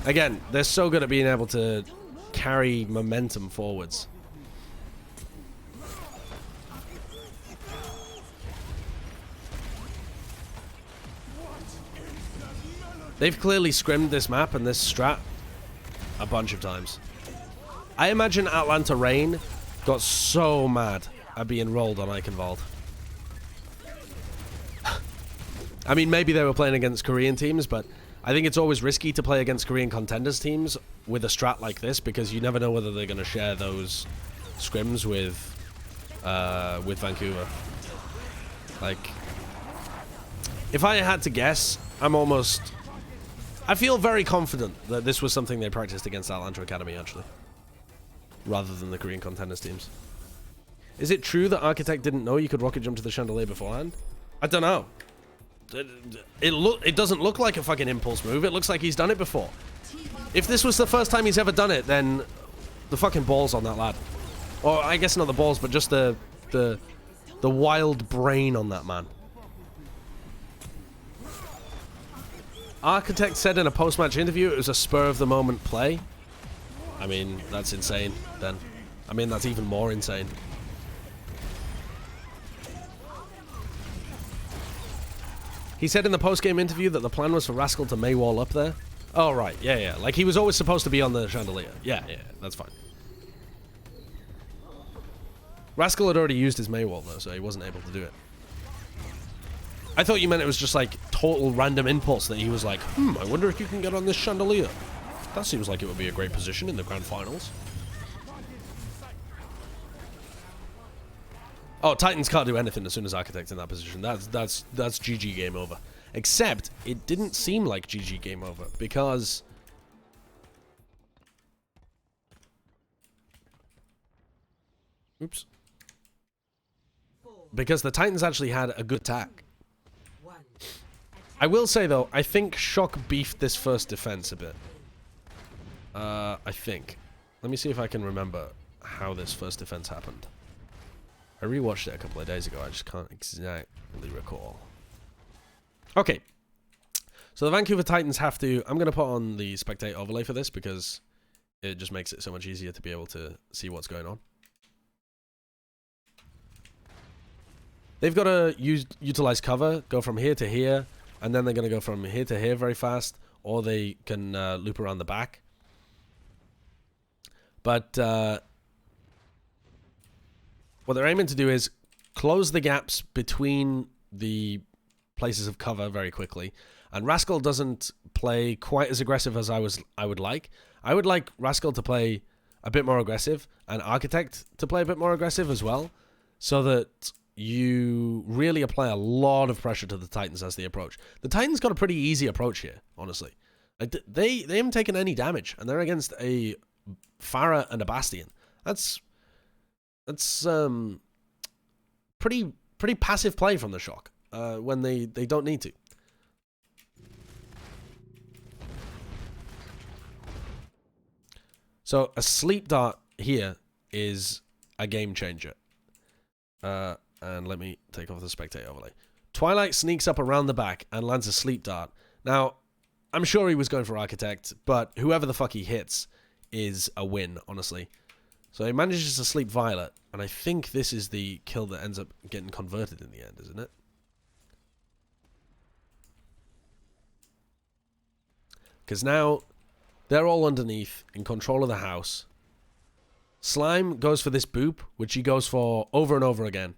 Again, they're so good at being able to carry momentum forwards. They've clearly scrimmed this map and this strat a bunch of times. I imagine Atlanta Reign got so mad at being rolled on Eichenwalde. I mean, maybe they were playing against Korean teams, but I think it's always risky to play against Korean contenders teams with a strat like this because you never know whether they're going to share those scrims with Vancouver. Like, if I had to guess, I feel very confident that this was something they practiced against Atlanta Academy, actually. Rather than the Korean contenders teams. Is it true that Architect didn't know you could rocket jump to the Chandelier beforehand? I don't know. It doesn't look like a fucking impulse move. It looks like he's done it before. If this was the first time he's ever done it, then the fucking balls on that lad. Or I guess not the balls, but just the wild brain on that man. Architect said in a post-match interview it was a spur-of-the-moment play. I mean, that's insane, then. I mean, that's even more insane. He said in the post-game interview that the plan was for Rascal to Maywall up there. Oh, right. Yeah. Like, he was always supposed to be on the Chandelier. Yeah, that's fine. Rascal had already used his Maywall, though, so he wasn't able to do it. I thought you meant it was just, like, total random impulse that he was like, I wonder if you can get on this Chandelier. That seems like it would be a great position in the Grand Finals. Oh, Titans can't do anything as soon as Architect's in that position. That's GG game over. Except, it didn't seem like GG game over, because... Oops. Because the Titans actually had a good attack. I will say, though, I think Shock beefed this first defense a bit. I think. Let me see if I can remember how this first defense happened. I rewatched it a couple of days ago. I just can't exactly recall. Okay. So the Vancouver Titans have to... I'm going to put on the spectate overlay for this because it just makes it so much easier to be able to see what's going on. They've got to utilize cover, go from here to here, and then they're going to go from here to here very fast, or they can loop around the back. But what they're aiming to do is close the gaps between the places of cover very quickly. And Rascal doesn't play quite as aggressive as I would like. I would like Rascal to play a bit more aggressive, and Architect to play a bit more aggressive as well, so that you really apply a lot of pressure to the Titans as they approach. The Titans got a pretty easy approach here, honestly. Like, they haven't taken any damage, and they're against a Pharah and a Bastion. That's pretty passive play from the Shock when they don't need to. So a sleep dart here is a game changer. And let me take off the spectator overlay. Twilight sneaks up around the back and lands a sleep dart. Now, I'm sure he was going for Architect, but whoever the fuck he hits is a win, honestly. So he manages to sleep Violet, and I think this is the kill that ends up getting converted in the end, isn't it? Because now they're all underneath, in control of the house. Slime goes for this boop, which he goes for over and over again.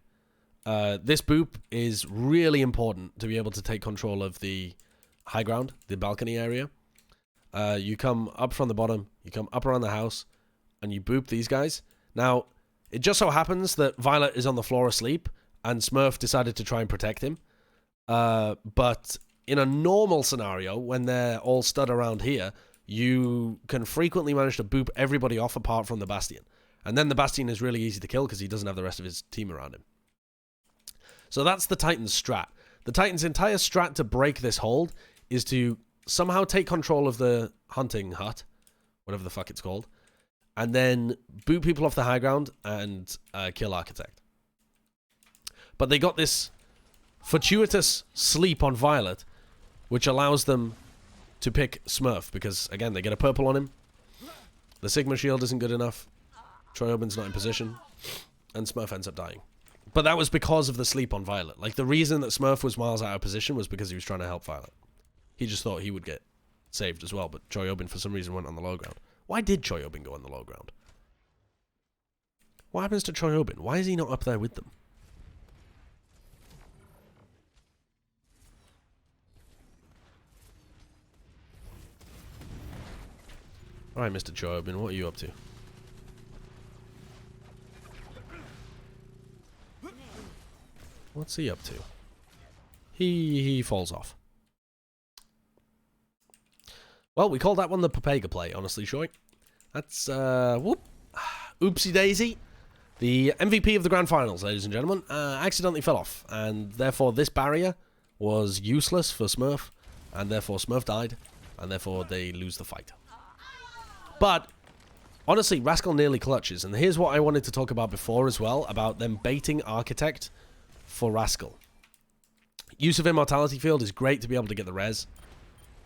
This boop is really important to be able to take control of the high ground, the balcony area. You come up from the bottom, you come up around the house, and you boop these guys. Now, it just so happens that Violet is on the floor asleep, and Smurf decided to try and protect him. But in a normal scenario, when they're all stood around here, you can frequently manage to boop everybody off apart from the Bastion. And then the Bastion is really easy to kill because he doesn't have the rest of his team around him. So that's the Titan's strat. The Titan's entire strat to break this hold is to somehow take control of the hunting hut, whatever the fuck it's called, and then boot people off the high ground and kill Architect. But they got this fortuitous sleep on Violet, which allows them to pick Smurf, because, again, they get a purple on him. The Sigma shield isn't good enough. Troy Oben's not in position. And Smurf ends up dying. But that was because of the sleep on Violet. Like, the reason that Smurf was miles out of position was because he was trying to help Violet. He just thought he would get saved as well, but Troy Oben, for some reason, went on the low ground. Why did Troy Oben go on the low ground? What happens to Troy Oben? Why is he not up there with them? Alright, Mr. Troy Oben, what are you up to? What's he up to? He falls off. Well, we call that one the Papega play, honestly, Shoy. That's, whoop. Oopsie daisy. The MVP of the Grand Finals, ladies and gentlemen, accidentally fell off. And therefore, this barrier was useless for Smurf. And therefore, Smurf died. And therefore, they lose the fight. But, honestly, Rascal nearly clutches. And here's what I wanted to talk about before as well, about them baiting Architect for Rascal. Use of Immortality Field is great to be able to get the res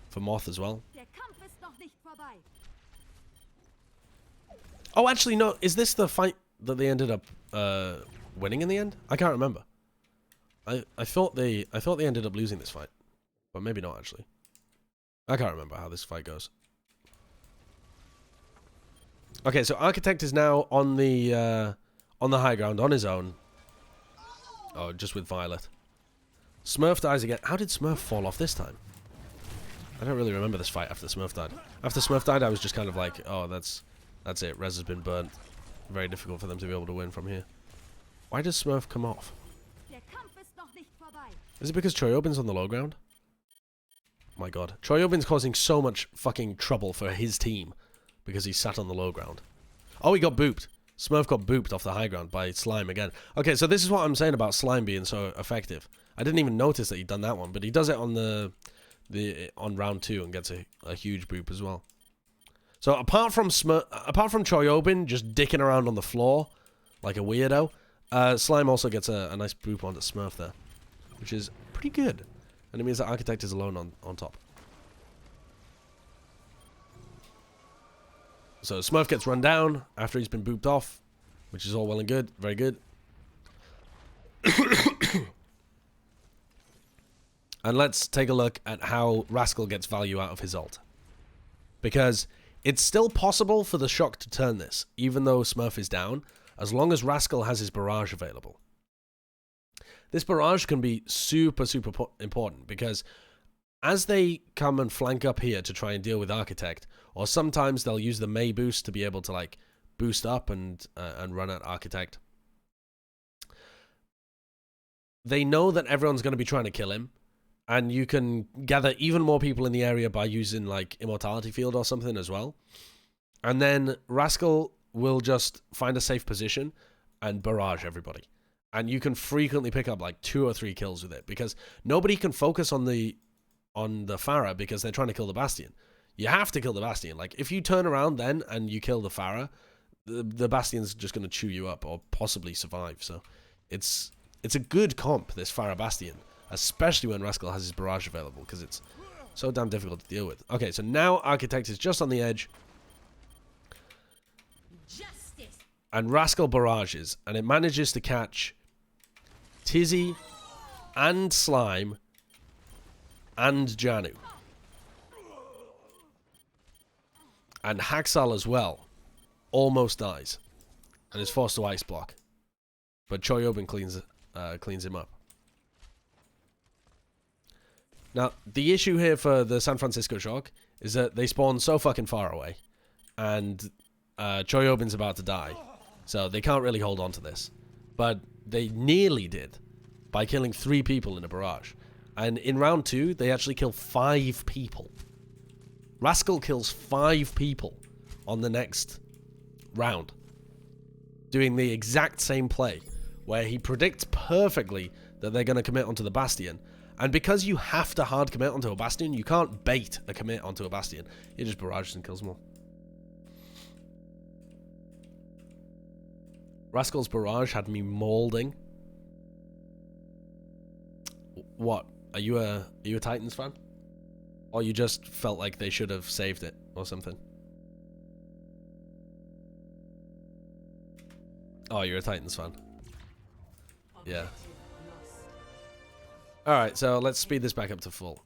for Moth as well. Oh, actually, no. Is this the fight that they ended up winning in the end? I can't remember. I thought they ended up losing this fight, but maybe not actually. I can't remember how this fight goes. Okay, so Architect is now on the high ground on his own. Oh, just with Violet. Smurf dies again. How did Smurf fall off this time? I don't really remember this fight after Smurf died. After Smurf died, I was just kind of like, oh, that's it. Res has been burnt. Very difficult for them to be able to win from here. Why does Smurf come off? Is it because Troy Oben's on the low ground? My god. Troy Oben's causing so much fucking trouble for his team because he sat on the low ground. Oh, he got booped. Smurf got booped off the high ground by Slime again. Okay, so this is what I'm saying about Slime being so effective. I didn't even notice that he'd done that one, but he does it on on round 2 and gets a huge boop as well. So apart from Troy Oben just dicking around on the floor like a weirdo, Slime also gets a nice boop onto Smurf there, which is pretty good. And it means that Architect is alone on top. So Smurf gets run down after he's been booped off, which is all well and good. Very good. And let's take a look at how Rascal gets value out of his ult. Because it's still possible for the Shock to turn this, even though Smurf is down, as long as Rascal has his barrage available. This barrage can be super, super important, because as they come and flank up here to try and deal with Architect, or sometimes they'll use the May boost to be able to, like, boost up and run at Architect. They know that everyone's going to be trying to kill him, and you can gather even more people in the area by using like Immortality Field or something as well. And then Rascal will just find a safe position and barrage everybody. And you can frequently pick up like 2 or 3 kills with it, because nobody can focus on the Pharah because they're trying to kill the Bastion. You have to kill the Bastion. Like, if you turn around then and you kill the Pharah, the Bastion's just going to chew you up or possibly survive. So it's a good comp, this Pharah Bastion, especially when Rascal has his barrage available, because it's so damn difficult to deal with. Okay, so now Architect is just on the edge. Justice. And Rascal barrages, and it manages to catch Tizzy and Slime and Janu. And Haxal as well almost dies and is forced to ice block. But Choyobin cleans him up. Now, the issue here for the San Francisco Shock is that they spawn so fucking far away, and Choyobin's about to die, so they can't really hold on to this. But they nearly did by killing 3 people in a barrage. And in round 2, they actually kill 5 people. Rascal kills 5 people on the next round, doing the exact same play, where he predicts perfectly that they're going to commit onto the Bastion. And because you have to hard commit onto a Bastion, you can't bait a commit onto a Bastion. He just barrages and kills them all. Rascal's barrage had me molding. What? Are you a Titans fan? Or you just felt like they should have saved it or something? Oh, you're a Titans fan. Yeah. Alright, so let's speed this back up to full,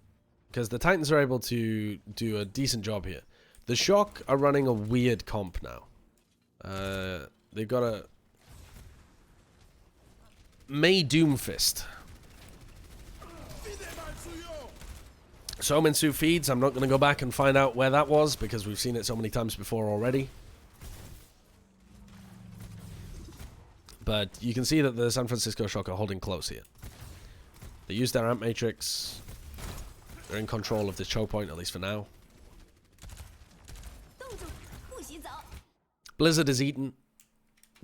because the Titans are able to do a decent job here. The Shock are running a weird comp now. They've got a May Doomfist. Sominsu feeds. I'm not going to go back and find out where that was, because we've seen it so many times before already. But you can see that the San Francisco Shock are holding close here. They use their Amp Matrix. They're in control of this choke point, at least for now. Blizzard is eaten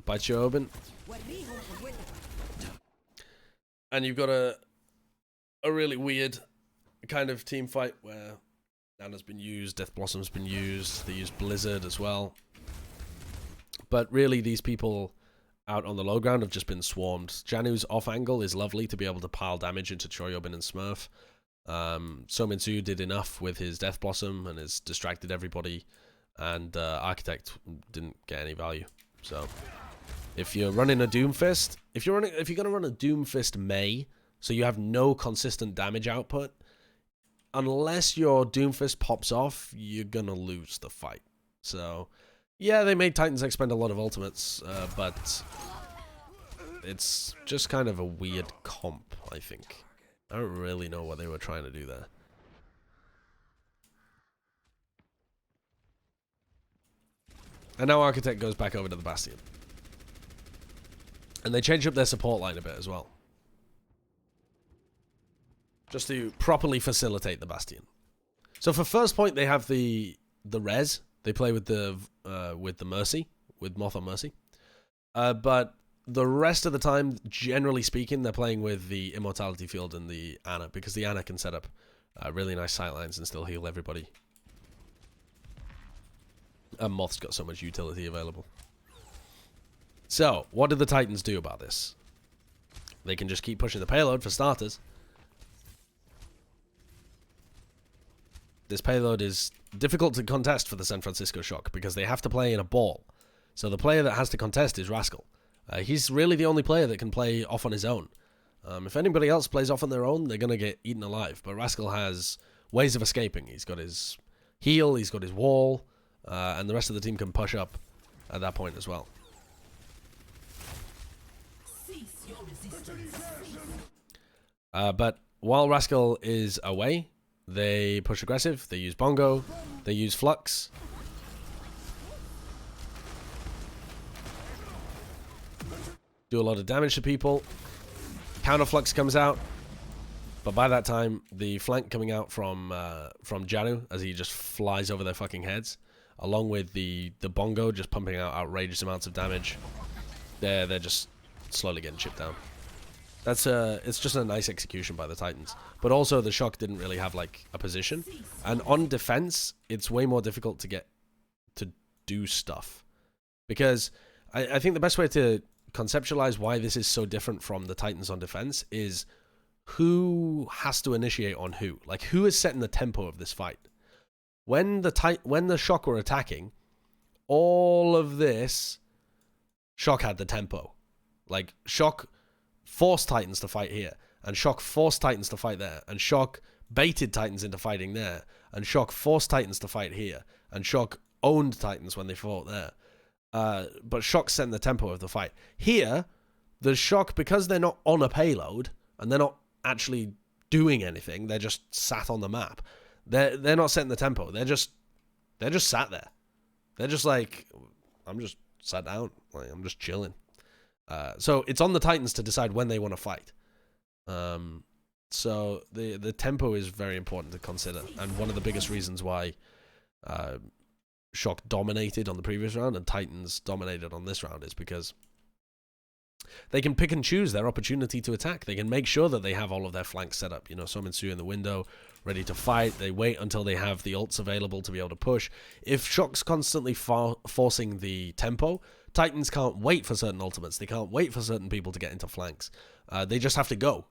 by Choyobin. And you've got a really weird kind of team fight where Nana's been used, Death Blossom's been used, they use Blizzard as well. But really, these people out on the low ground have just been swarmed. Janu's off angle is lovely to be able to pile damage into Choyobin and Smurf. Sominsu did enough with his Death Blossom and has distracted everybody, and Architect didn't get any value. So if you're running a Doomfist, if you're gonna run a Doomfist May, so you have no consistent damage output, unless your Doomfist pops off, you're gonna lose the fight. So yeah, they made Titans expend a lot of ultimates, but it's just kind of a weird comp, I think. I don't really know what they were trying to do there. And now Architect goes back over to the Bastion. And they change up their support line a bit as well, just to properly facilitate the Bastion. So for first point, they have the res. They play with the Mercy, with Moth on Mercy. But the rest of the time, generally speaking, they're playing with the Immortality Field and the Ana, because the Ana can set up really nice sightlines and still heal everybody. And Moth's got so much utility available. So, what did the Titans do about this? They can just keep pushing the payload, for starters. This payload is difficult to contest for the San Francisco Shock, because they have to play in a ball. So the player that has to contest is Rascal. He's really the only player that can play off on his own. If anybody else plays off on their own, they're going to get eaten alive. But Rascal has ways of escaping. He's got his heal, he's got his wall, and the rest of the team can push up at that point as well. But while Rascal is away, they push aggressive, they use Bongo, they use Flux. do a lot of damage to people. Counterflux comes out. But by that time, the flank coming out from Janu, as he just flies over their fucking heads, along with the bongo just pumping out outrageous amounts of damage, they're just slowly getting chipped down. It's just a nice execution by the Titans. But also the Shock didn't really have like a position, and on defense, it's way more difficult to get to do stuff, because I think the best way to conceptualize why this is so different from the Titans on defense is who has to initiate on who. Like, who is setting the tempo of this fight? When the Shock were attacking, all of this, Shock had the tempo. Like, Shock forced Titans to fight here, and Shock forced Titans to fight there, and Shock baited Titans into fighting there, and Shock forced Titans to fight here, and Shock owned Titans when they fought there. But Shock set the tempo of the fight. Here, the Shock, because they're not on a payload, and they're not actually doing anything, they're just sat on the map. They're not setting the tempo. They're just sat there. They're just like, I'm just sat down. Like, I'm just chilling. So it's on the Titans to decide when they want to fight. So the tempo is very important to consider, and one of the biggest reasons why Shock dominated on the previous round and Titans dominated on this round is because they can pick and choose their opportunity to attack. They can make sure that they have all of their flanks set up. You know, Sominsu in the window, ready to fight. They wait until they have the ults available to be able to push. If Shock's constantly forcing the tempo, Titans can't wait for certain ultimates. They can't wait for certain people to get into flanks. They just have to go.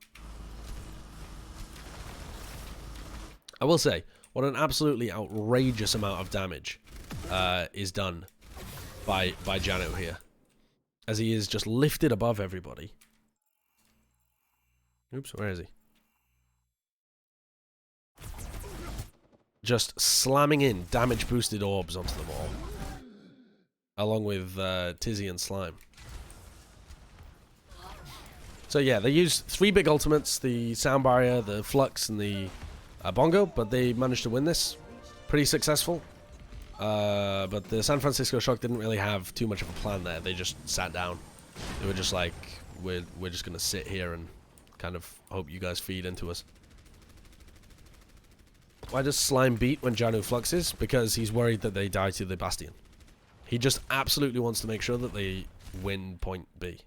I will say, what an absolutely outrageous amount of damage is done by Janu here, as he is just lifted above everybody. Oops, where is he? Just slamming in damage-boosted orbs onto them all, along with Tizzy and Slime. So yeah, they used 3 big ultimates, the Sound Barrier, the Flux, and the Bongo, but they managed to win this. Pretty successful. But the San Francisco Shock didn't really have too much of a plan there. They just sat down. They were just like, we're just going to sit here and kind of hope you guys feed into us. Why does Slime beat when Janu fluxes? Because he's worried that they die to the Bastion. He just absolutely wants to make sure that they win point B.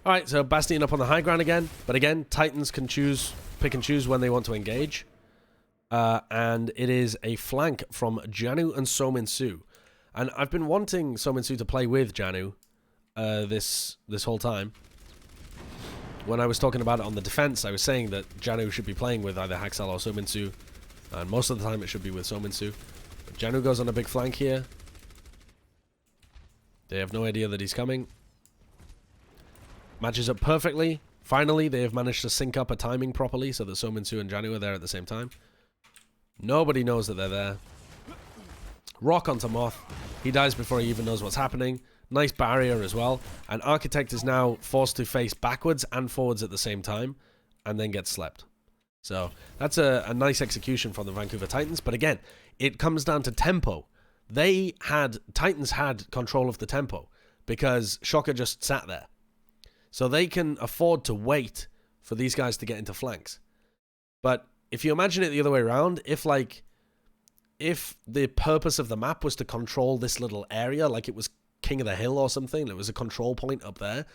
Alright, so Bastion up on the high ground again. But again, Titans can pick and choose when they want to engage. And it is a flank from Janu and Sominsu. And I've been wanting Sominsu to play with Janu this whole time. When I was talking about it on the defense, I was saying that Janu should be playing with either Haxal or Sominsu. And most of the time it should be with Sominsu. But Janu goes on a big flank here. They have no idea that he's coming. Matches up perfectly. Finally, they have managed to sync up a timing properly so that Sominsu and Janu are there at the same time. Nobody knows that they're there. Rock onto Moth. He dies before he even knows what's happening. Nice barrier as well. And Architect is now forced to face backwards and forwards at the same time, and then gets slept. So that's a nice execution from the Vancouver Titans. But again, it comes down to tempo. Titans had control of the tempo because Shocker just sat there. So they can afford to wait for these guys to get into flanks. But if you imagine it the other way around, if the purpose of the map was to control this little area, like it was King of the Hill or something, it was a control point up there,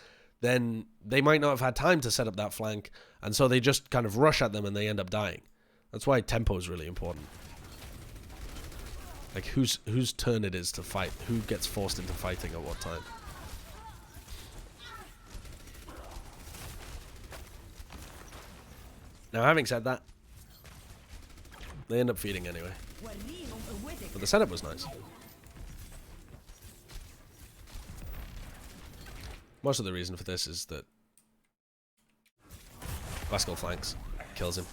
then they might not have had time to set up that flank, and so they just kind of rush at them and they end up dying. That's why tempo is really important. Like whose turn it is to fight, who gets forced into fighting at what time. Now, having said that, they end up feeding anyway. But the setup was nice. Most of the reason for this is that Vascal flanks, kills him.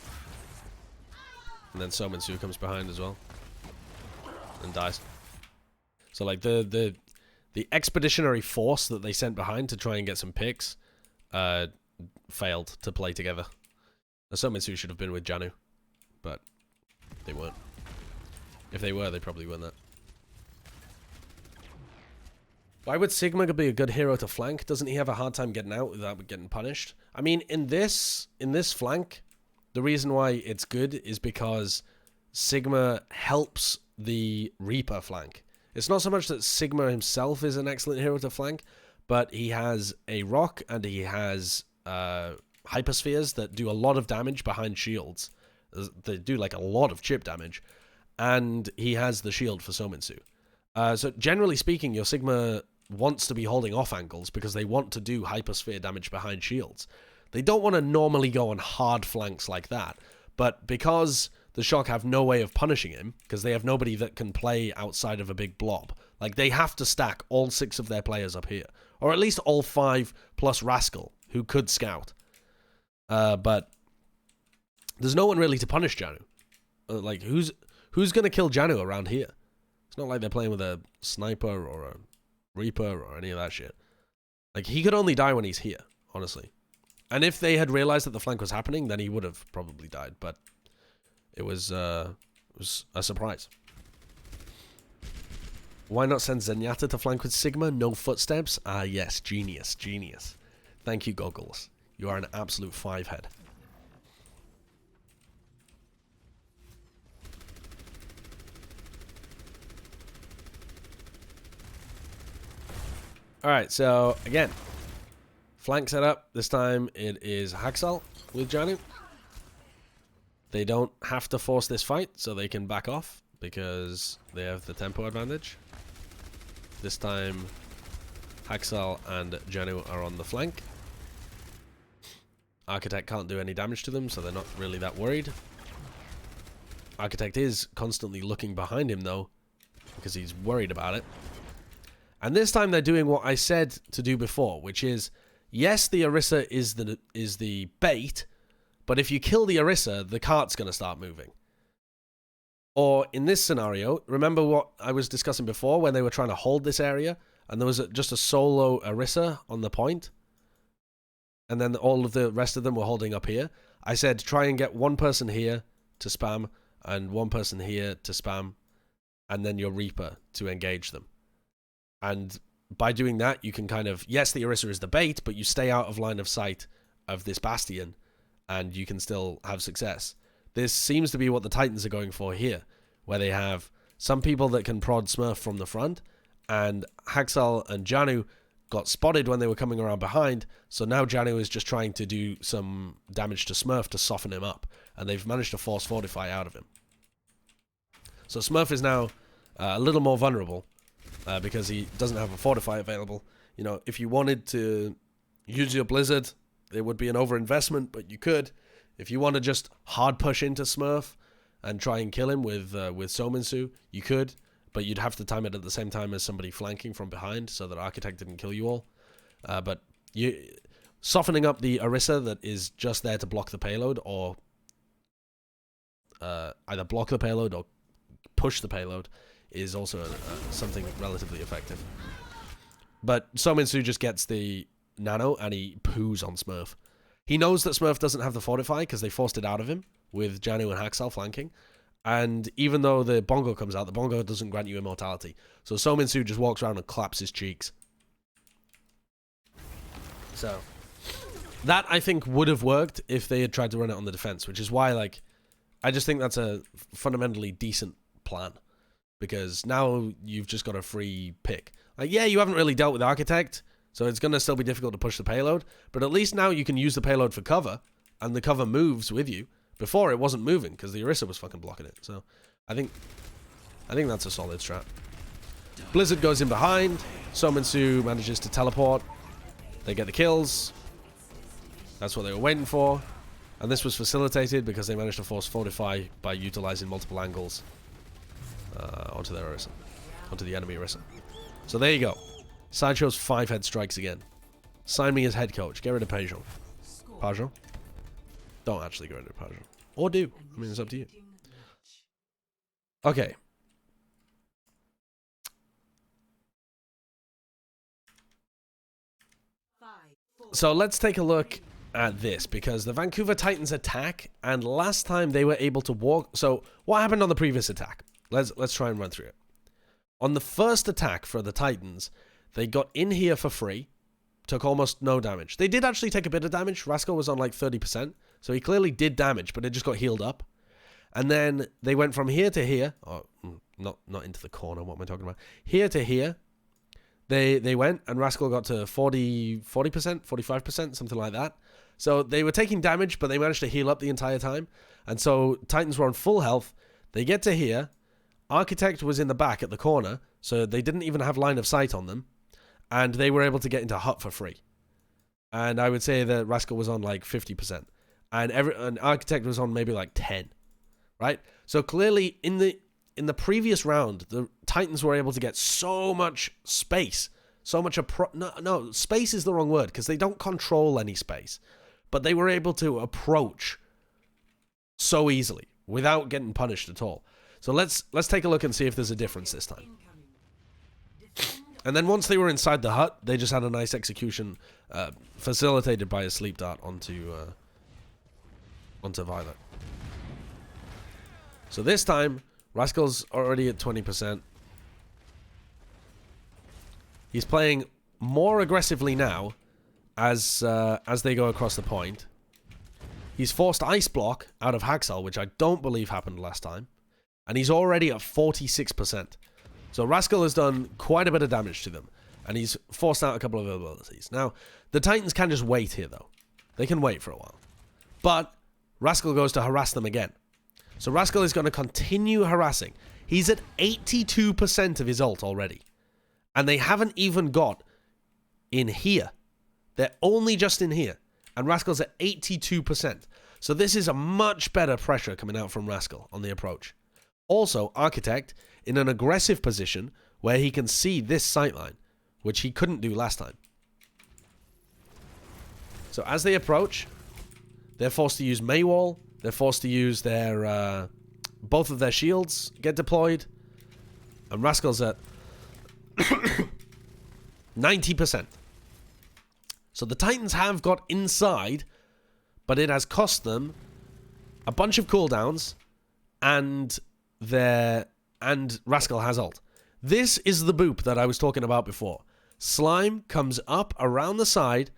And then Sominsu comes behind as well. And dies. So like the expeditionary force that they sent behind to try and get some picks failed to play together. Sominsu should have been with Janu, but they weren't. If they were, they probably win that. Why would Sigma be a good hero to flank? Doesn't he have a hard time getting out without getting punished? I mean, in this flank, the reason why it's good is because Sigma helps the Reaper flank. It's not so much that Sigma himself is an excellent hero to flank, but he has a rock and he has hyperspheres that do a lot of damage behind shields. They do like a lot of chip damage. And he has the shield for Sominsu. So generally speaking, your Sigma wants to be holding off angles because they want to do hypersphere damage behind shields. They don't want to normally go on hard flanks like that, but because the Shock have no way of punishing him, because they have nobody that can play outside of a big blob, like they have to stack all 6 of their players up here, or at least all 5 plus Rascal, who could scout. But there's no one really to punish Janu. Like, who's going to kill Janu around here? It's not like they're playing with a sniper or a Reaper or any of that shit. Like, he could only die when he's here, honestly. And if they had realized that the flank was happening, then he would have probably died. But it was a surprise. Why not send Zenyatta to flank with Sigma? No footsteps? Ah, yes. Genius. Genius. Thank you, Goggles. You are an absolute 5-head. Alright, so, again. Flank setup. This time it is Haxal with Janu. They don't have to force this fight, so they can back off because they have the tempo advantage. This time, Haxal and Janu are on the flank. Architect can't do any damage to them, so they're not really that worried. Architect is constantly looking behind him, though, because he's worried about it. And this time they're doing what I said to do before, which is, yes, the Orisa is the bait, but if you kill the Orisa, the cart's going to start moving. Or in this scenario, remember what I was discussing before when they were trying to hold this area, and there was just a solo Orisa on the point, and then all of the rest of them were holding up here? I said try and get one person here to spam, and one person here to spam, and then your Reaper to engage them. And by doing that, you can kind of, yes, the Orisa is the bait, but you stay out of line of sight of this Bastion, and you can still have success. This seems to be what the Titans are going for here, where they have some people that can prod Smurf from the front, and Haxal and Janu got spotted when they were coming around behind, so now Janu is just trying to do some damage to Smurf to soften him up, and they've managed to force Fortify out of him. So Smurf is now a little more vulnerable, because he doesn't have a Fortify available. You know, if you wanted to use your Blizzard, it would be an overinvestment, but you could. If you want to just hard push into Smurf and try and kill him with Sominsu, you could, but you'd have to time it at the same time as somebody flanking from behind so that Architect didn't kill you all. But softening up the Orisa that is just there to block the payload, or either block the payload or push the payload, is also something relatively effective. But Sominsu just gets the nano and he poos on Smurf. He knows that Smurf doesn't have the Fortify because they forced it out of him with Janu and Haxal flanking. And even though the Bongo comes out, the Bongo doesn't grant you immortality. So Sominsu just walks around and claps his cheeks. So that, I think, would have worked if they had tried to run it on the defense, which is why, like, I just think that's a fundamentally decent plan. Because now you've just got a free pick. Like, yeah, you haven't really dealt with Architect, so it's going to still be difficult to push the payload, but at least now you can use the payload for cover, and the cover moves with you. Before, it wasn't moving, because the Orisa was fucking blocking it. So, I think that's a solid strat. Blizzard goes in behind. Sominsu manages to teleport. They get the kills. That's what they were waiting for. And this was facilitated because they managed to force Fortify by utilizing multiple angles onto their Orisa. Onto the enemy Orisa. So there you go. Sideshow's 5-head strikes again. Sign me as head coach. Get rid of Peugeot. Peugeot? Don't actually get rid of Peugeot. Or do. I mean, it's up to you. Okay. So let's take a look at this, because the Vancouver Titans attack, and last time they were able to walk... So what happened on the previous attack? let's try and run through it. On the first attack for the Titans, they got in here for free, took almost no damage. They did actually take a bit of damage. Rascal was on like 30%, so he clearly did damage, but it just got healed up. And then they went from here to here. Oh, not into the corner. What am I talking about? Here to here. They went, and Rascal got to 40%, 45%, something like that. So they were taking damage, but they managed to heal up the entire time. And so Titans were on full health. They get to here. Architect was in the back at the corner, so they didn't even have line of sight on them. And they were able to get into hut for free. And I would say that Rascal was on like 50%. And Architect was on maybe like 10. Right? So clearly in the previous round, the Titans were able to get so much space. So much no, space is the wrong word, because they don't control any space. But they were able to approach so easily without getting punished at all. So let's take a look and see if there's a difference this time. And then once they were inside the hut, they just had a nice execution facilitated by a sleep dart onto Violet. So this time, Rascal's already at 20%. He's playing more aggressively now as they go across the point. He's forced Ice Block out of Haxel, which I don't believe happened last time. And he's already at 46%. So Rascal has done quite a bit of damage to them. And he's forced out a couple of abilities. Now, the Titans can just wait here, though. They can wait for a while. But Rascal goes to harass them again. So Rascal is going to continue harassing. He's at 82% of his ult already. And they haven't even got in here. They're only just in here. And Rascal's at 82%. So this is a much better pressure coming out from Rascal on the approach. Also, Architect in an aggressive position where he can see this sightline, which he couldn't do last time. So as they approach, they're forced to use Maywall. They're forced to use their both of their shields get deployed. And Rascal's at 90%. So the Titans have got inside, but it has cost them a bunch of cooldowns, and Rascal has ult. This is the boop that I was talking about before. Slime comes up around the side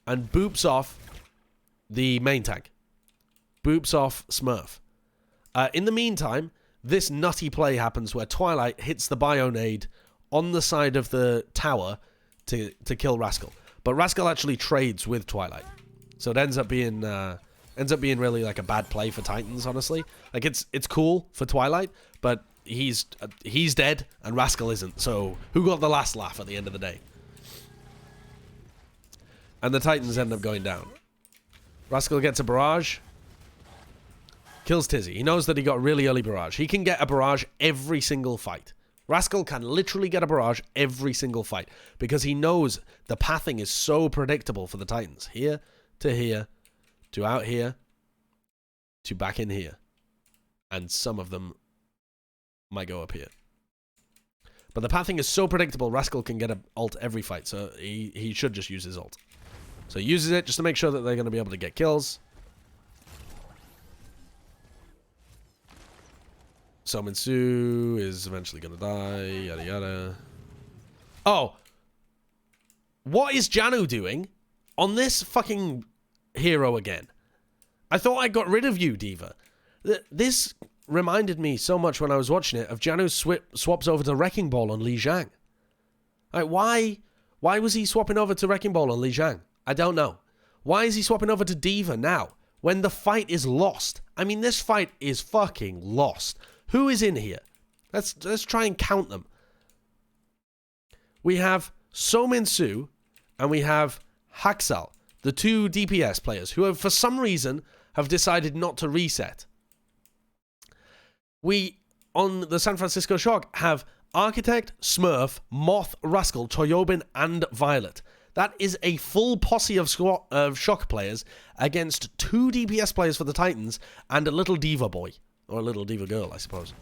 and boops off the main tank. Boops off Smurf. In the meantime, this nutty play happens where Twilight hits the Bionade on the side of the tower to kill Rascal. But Rascal actually trades with Twilight. So it ends up being really like a bad play for Titans, honestly. Like it's cool for Twilight, but he's dead and Rascal isn't. So who got the last laugh at the end of the day? And the Titans end up going down. Rascal gets a barrage. Kills Tizzy. He knows that he got a really early barrage. He can get a barrage every single fight. Rascal can literally get a barrage every single fight because he knows the pathing is so predictable for the Titans. Here to out here to back in here. And some of them might go up here. But the pathing is so predictable, Rascal can get an ult every fight. So he should just use his ult. So he uses it just to make sure that they're going to be able to get kills. Sominsu is eventually going to die. Yada yada. Oh. What is Janu doing on this fucking hero again? I thought I got rid of you, Diva. This reminded me so much when I was watching it of Janu swaps over to Wrecking Ball on Li Zhang. Like, why was he swapping over to Wrecking Ball on Li Zhang? I don't know. Why is he swapping over to Diva now when the fight is lost? I mean, this fight is fucking lost. Who is in here? Let's try and count them. We have Sominsu and we have Haxel, the two DPS players who have, for some reason, have decided not to reset. We, on the San Francisco Shock, have Architect, Smurf, Moth, Rascal, Toyobin, and Violet. That is a full posse of Shock players against two DPS players for the Titans and a little Diva boy. Or a little Diva girl, I suppose.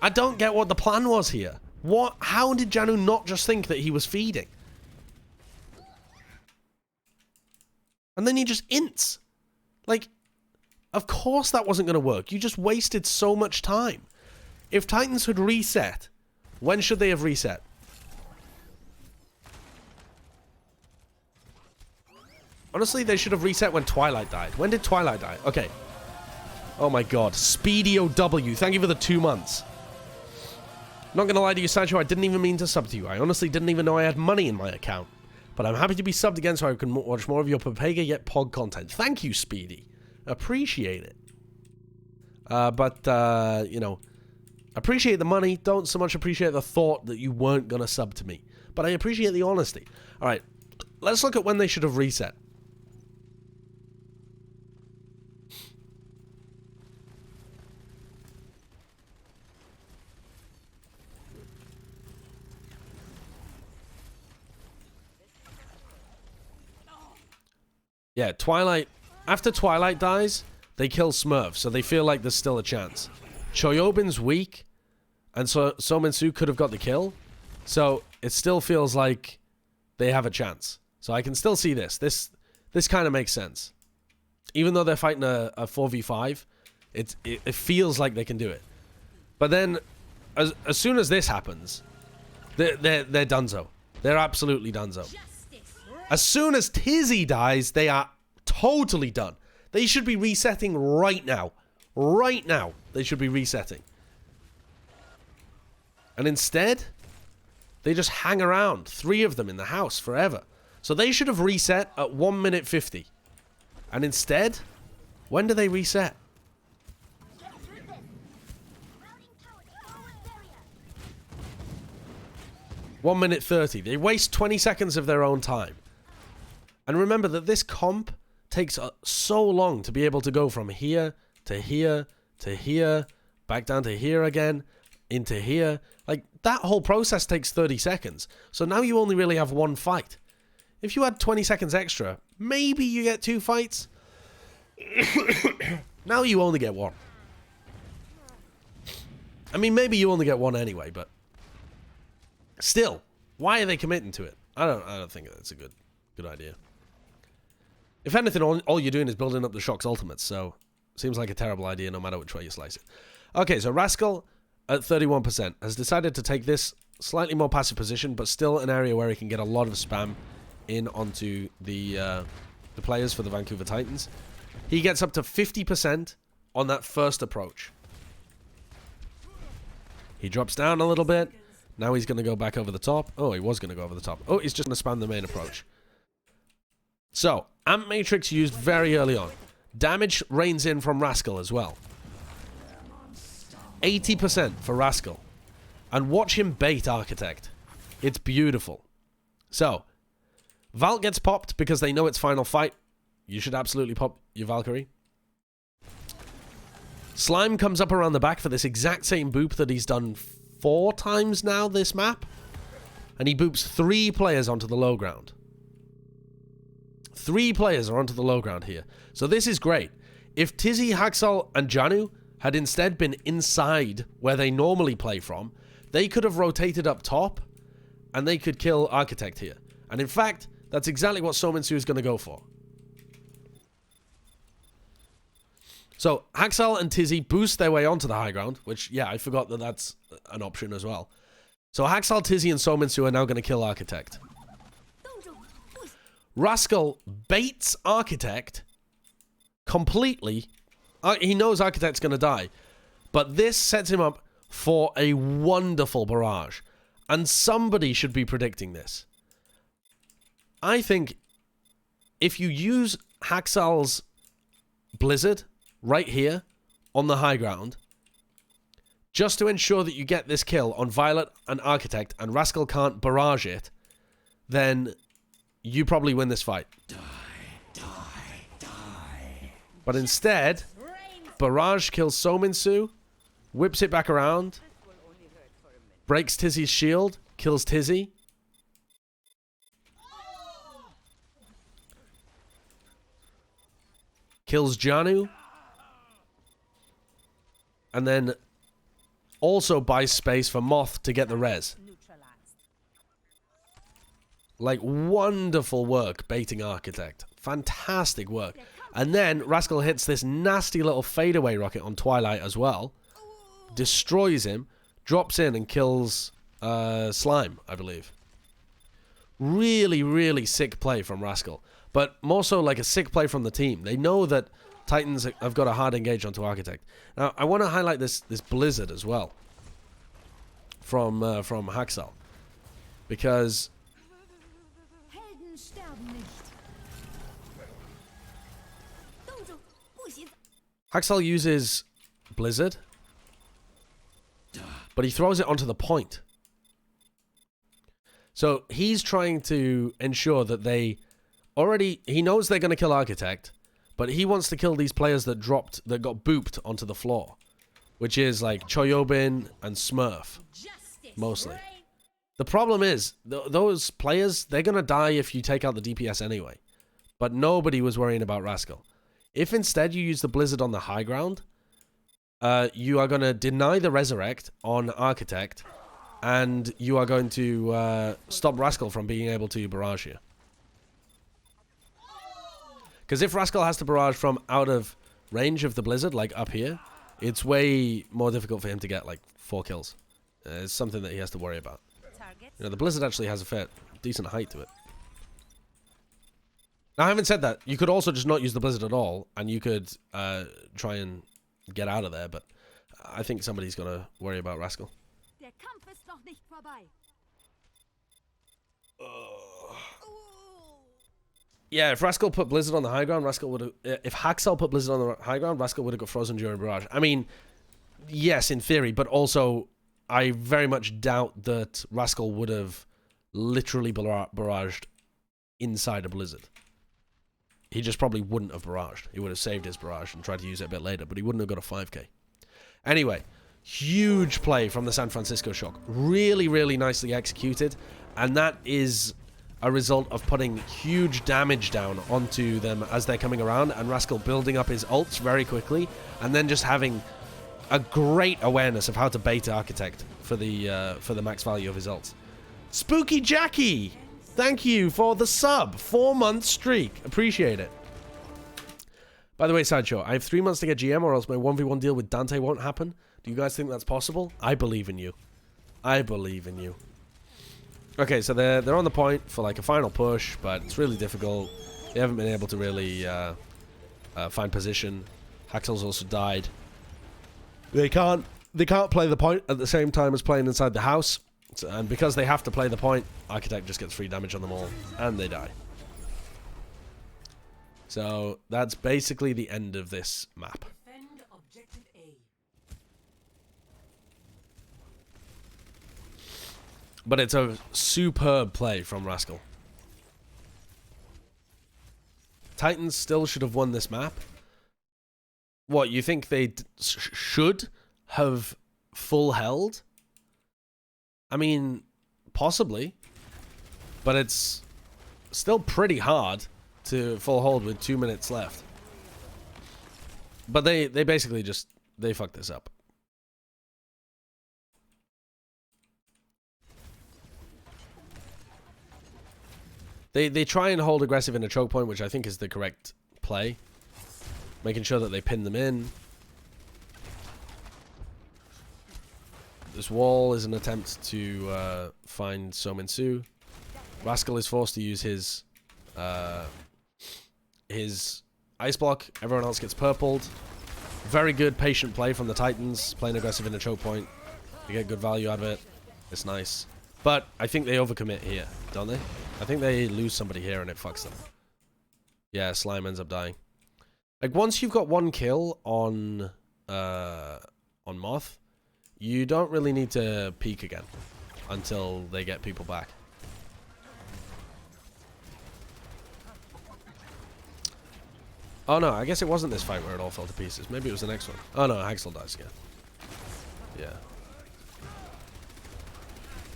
I don't get what the plan was here. How did Janu not just think that he was feeding? And then he just ints. Like, of course that wasn't going to work. You just wasted so much time. If Titans had reset, when should they have reset? Honestly, they should have reset when Twilight died. When did Twilight die? Okay. Oh my god. Speedy OW. Thank you for the 2 months. Not gonna lie to you, Sancho, I didn't even mean to sub to you. I honestly didn't even know I had money in my account. But I'm happy to be subbed again so I can watch more of your Papega yet Pog content. Thank you, Speedy. Appreciate it. You know, appreciate the money. Don't so much appreciate the thought that you weren't gonna sub to me. But I appreciate the honesty. Alright, let's look at when they should have reset. Yeah, Twilight... After Twilight dies, they kill Smurf, so they feel like there's still a chance. Choyobin's weak, and so Sominsu could have got the kill, so it still feels like they have a chance. So I can still see this. This kind of makes sense. Even though they're fighting a 4v5, it feels like they can do it. But then, as soon as this happens, they're donezo. They're absolutely donezo. As soon as Tizzy dies, they are totally done. They should be resetting right now. Right now, they should be resetting. And instead, they just hang around. 3 of them in the house forever. So they should have reset at 1 minute 50. And instead, when do they reset? One minute 30. They waste 20 seconds of their own time. And remember that this comp takes so long to be able to go from here to here to here, back down to here again, into here. Like, that whole process takes 30 seconds. So now you only really have 1 fight. If you had 20 seconds extra, maybe you get 2 fights. Now you only get 1. I mean, maybe you only get 1 anyway, but still, why are they committing to it? I don't think that's a good idea. If anything, all you're doing is building up the Shock's ultimates, so seems like a terrible idea no matter which way you slice it. Okay, so Rascal at 31% has decided to take this slightly more passive position, but still an area where he can get a lot of spam in onto the players for the Vancouver Titans. He gets up to 50% on that first approach. He drops down a little bit. Now he's going to go back over the top. Oh, he was going to go over the top. Oh, he's just going to spam the main approach. So, Amp Matrix used very early on. Damage rains in from Rascal as well. 80% for Rascal. And watch him bait Architect. It's beautiful. So, Val gets popped because they know it's final fight. You should absolutely pop your Valkyrie. Slime comes up around the back for this exact same boop that he's done 4 times now this map. And he boops 3 players onto the low ground. 3 players are onto the low ground here. So this is great. If Tizzy, Haxal, and Janu had instead been inside where they normally play from, they could have rotated up top and they could kill Architect here. And in fact, that's exactly what Sominsu is going to go for. So Haxal and Tizzy boost their way onto the high ground, which, yeah, I forgot that that's an option as well. So Haxal, Tizzy, and Sominsu are now going to kill Architect. Rascal baits Architect completely. He knows Architect's going to die. But this sets him up for a wonderful barrage. And somebody should be predicting this. I think if you use Haxal's Blizzard right here on the high ground, just to ensure that you get this kill on Violet and Architect and Rascal can't barrage it, then you probably win this fight. Die. But instead, Barrage kills Sominsu, whips it back around, breaks Tizzy's shield, kills Tizzy. Kills Janu. And then also buys space for Moth to get the res. Like, wonderful work baiting Architect. Fantastic work. And then Rascal hits this nasty little fadeaway rocket on Twilight as well. destroys him, drops in and kills Slime, I believe. Really, really sick play from Rascal. But more so like a sick play from the team. They know that Titans have got a hard engage onto Architect. Now, I want to highlight this Blizzard as well. From Haxal. Because Haxal uses Blizzard, but he throws it onto the point. So he's trying to ensure that he knows they're going to kill Architect, but he wants to kill these players that got booped onto the floor, which is like Choyobin and Smurf, mostly. The problem is, those players, they're going to die if you take out the DPS anyway. But nobody was worrying about Rascal. If instead you use the Blizzard on the high ground, you are going to deny the Resurrect on Architect, and you are going to stop Rascal from being able to barrage you. Because if Rascal has to barrage from out of range of the Blizzard, like up here, it's way more difficult for him to get like 4 kills. It's something that he has to worry about. You know, the Blizzard actually has a decent height to it. Now, having said that, you could also just not use the Blizzard at all, and you could try and get out of there, but I think somebody's going to worry about Rascal. Yeah, if Rascal put Blizzard on the high ground, Rascal would have... If Haxal put Blizzard on the high ground, Rascal would have got frozen during barrage. I mean, yes, in theory, but also I very much doubt that Rascal would have literally barraged inside a Blizzard. He just probably wouldn't have barraged. He would have saved his barrage and tried to use it a bit later, but he wouldn't have got a 5k. Anyway, huge play from the San Francisco Shock. Really, really nicely executed, and that is a result of putting huge damage down onto them as they're coming around, and Rascal building up his ults very quickly, and then just having a great awareness of how to bait Architect for the max value of his ults. Spooky Jackie! Thank you for the sub. 4-month streak. Appreciate it. By the way, Sideshow, I have 3 months to get GM or else my 1v1 deal with Dante won't happen. Do you guys think that's possible? I believe in you. I believe in you. Okay, so they're on the point for like a final push, but it's really difficult. They haven't been able to really find position. Haxel's also died. They can't play the point at the same time as playing inside the house. And because they have to play the point, Architect just gets free damage on them all, and they die. So that's basically the end of this map. But it's a superb play from Rascal. Titans still should have won this map. What, you think they should have full held? I mean, possibly, but it's still pretty hard to full hold with 2 minutes left. But they basically just, they fucked this up. They try and hold aggressive in a choke point, which I think is the correct play. Making sure that they pin them in. This wall is an attempt to find Sominsu. Rascal is forced to use his ice block. Everyone else gets purpled. Very good patient play from the Titans, playing aggressive in a choke point. They get good value out of it. It's nice. But I think they overcommit here, don't they? I think they lose somebody here and it fucks them. Yeah, Slime ends up dying. Like, once you've got 1 kill on Moth, you don't really need to peek again until they get people back. Oh no, I guess it wasn't this fight where it all fell to pieces. Maybe it was the next one. Oh no, Haxel dies again. Yeah.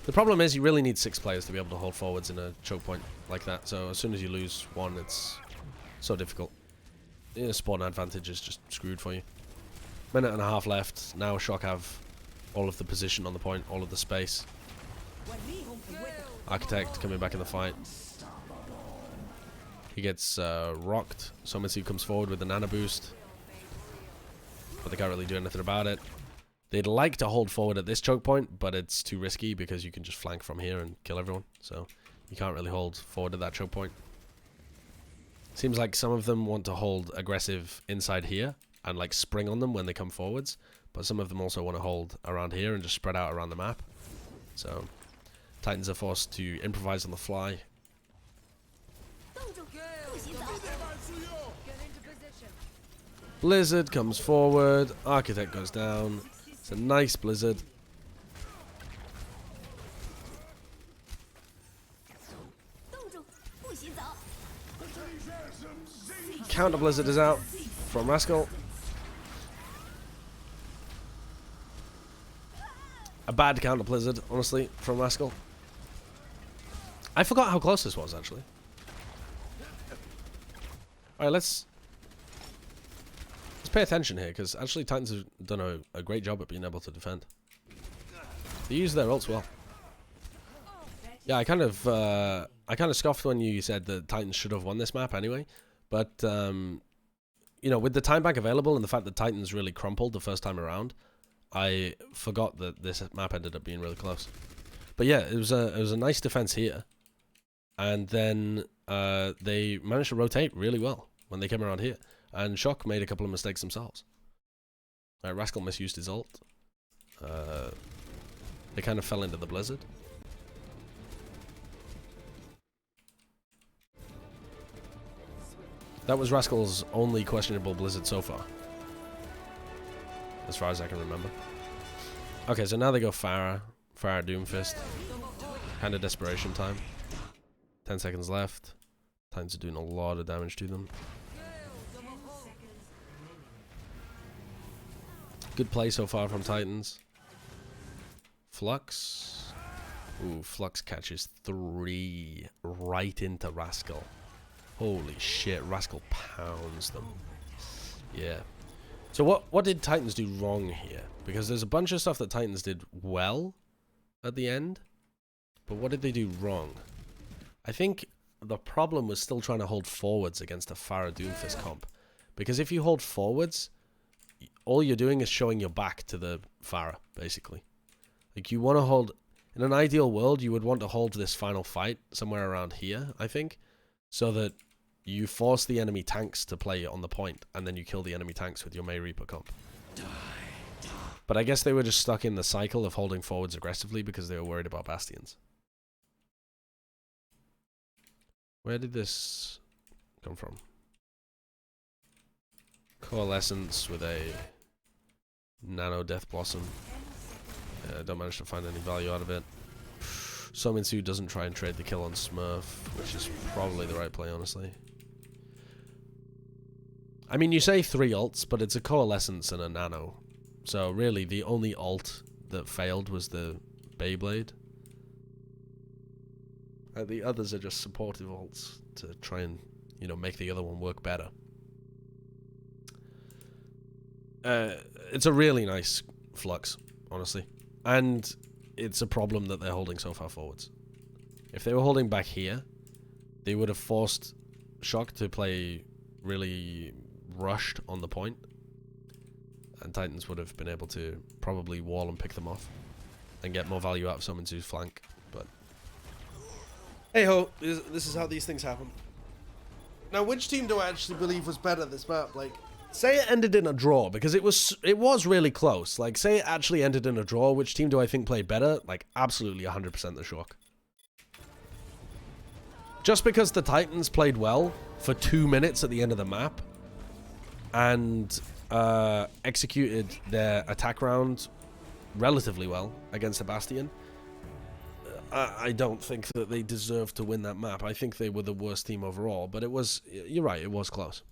The problem is you really need 6 players to be able to hold forwards in a choke point like that. So as soon as you lose 1, it's so difficult. Yeah, spawn advantage is just screwed for you. Minute and a half left. Now Shock have all of the position on the point, all of the space. Architect coming back in the fight. He gets rocked. Somitsu comes forward with the nano boost, but they can't really do anything about it. They'd like to hold forward at this choke point, but it's too risky because you can just flank from here and kill everyone. So you can't really hold forward at that choke point. Seems like some of them want to hold aggressive inside here and like spring on them when they come forwards, but some of them also want to hold around here and just spread out around the map. So Titans are forced to improvise on the fly. Blizzard comes forward, Architect goes down. It's a nice Blizzard. Counter Blizzard is out from Rascal. A bad counter Blizzard, honestly, from Rascal. I forgot how close this was, actually. Alright, let's pay attention here, because actually Titans have done a great job at being able to defend. They use their ults well. Yeah, I kind of scoffed when you said that Titans should have won this map anyway. But, you know, with the time bank available and the fact that Titans really crumpled the first time around, I forgot that this map ended up being really close. But yeah, it was a nice defense here. And then they managed to rotate really well when they came around here. And Shock made a couple of mistakes themselves. Rascal misused his ult. They kind of fell into the Blizzard. That was Rascal's only questionable Blizzard so far. As far as I can remember. Okay, so now they go Pharah. Pharah Doomfist. Kind of desperation time. 10 seconds left. Titans are doing a lot of damage to them. Good play so far from Titans. Flux. Ooh, Flux catches 3 right into Rascal. Holy shit, Rascal pounds them. Yeah. So what did Titans do wrong here? Because there's a bunch of stuff that Titans did well at the end. But what did they do wrong? I think the problem was still trying to hold forwards against a Pharah Doomfist comp. Because if you hold forwards, all you're doing is showing your back to the Pharah, basically. Like, you want to hold... In an ideal world, you would want to hold this final fight somewhere around here, I think. So that you force the enemy tanks to play on the point, and then you kill the enemy tanks with your May Reaper comp. But I guess they were just stuck in the cycle of holding forwards aggressively because they were worried about Bastions. Where did this come from? Coalescence with a Nano Death Blossom. Don't manage to find any value out of it. Sominsu doesn't try and trade the kill on Smurf, which is probably the right play, honestly. I mean, you say 3 ults, but it's a Coalescence and a Nano. So really, the only ult that failed was the Beyblade. The others are just supportive ults to try and, you know, make the other one work better. It's a really nice Flux, honestly. And it's a problem that they're holding so far forwards. If they were holding back here, they would have forced Shock to play really rushed on the point. And Titans would have been able to probably wall and pick them off. And get more value out of Sominsu's flank. But hey ho, this is how these things happen. Now, which team do I actually believe was better this map? Like, say it ended in a draw, because it was really close. Like, say it actually ended in a draw, which team do I think played better? Like, absolutely 100% the Shock. Just because the Titans played well for 2 minutes at the end of the map and executed their attack round relatively well against a Bastion, I don't think that they deserved to win that map. I think they were the worst team overall, but it was, you're right, it was close.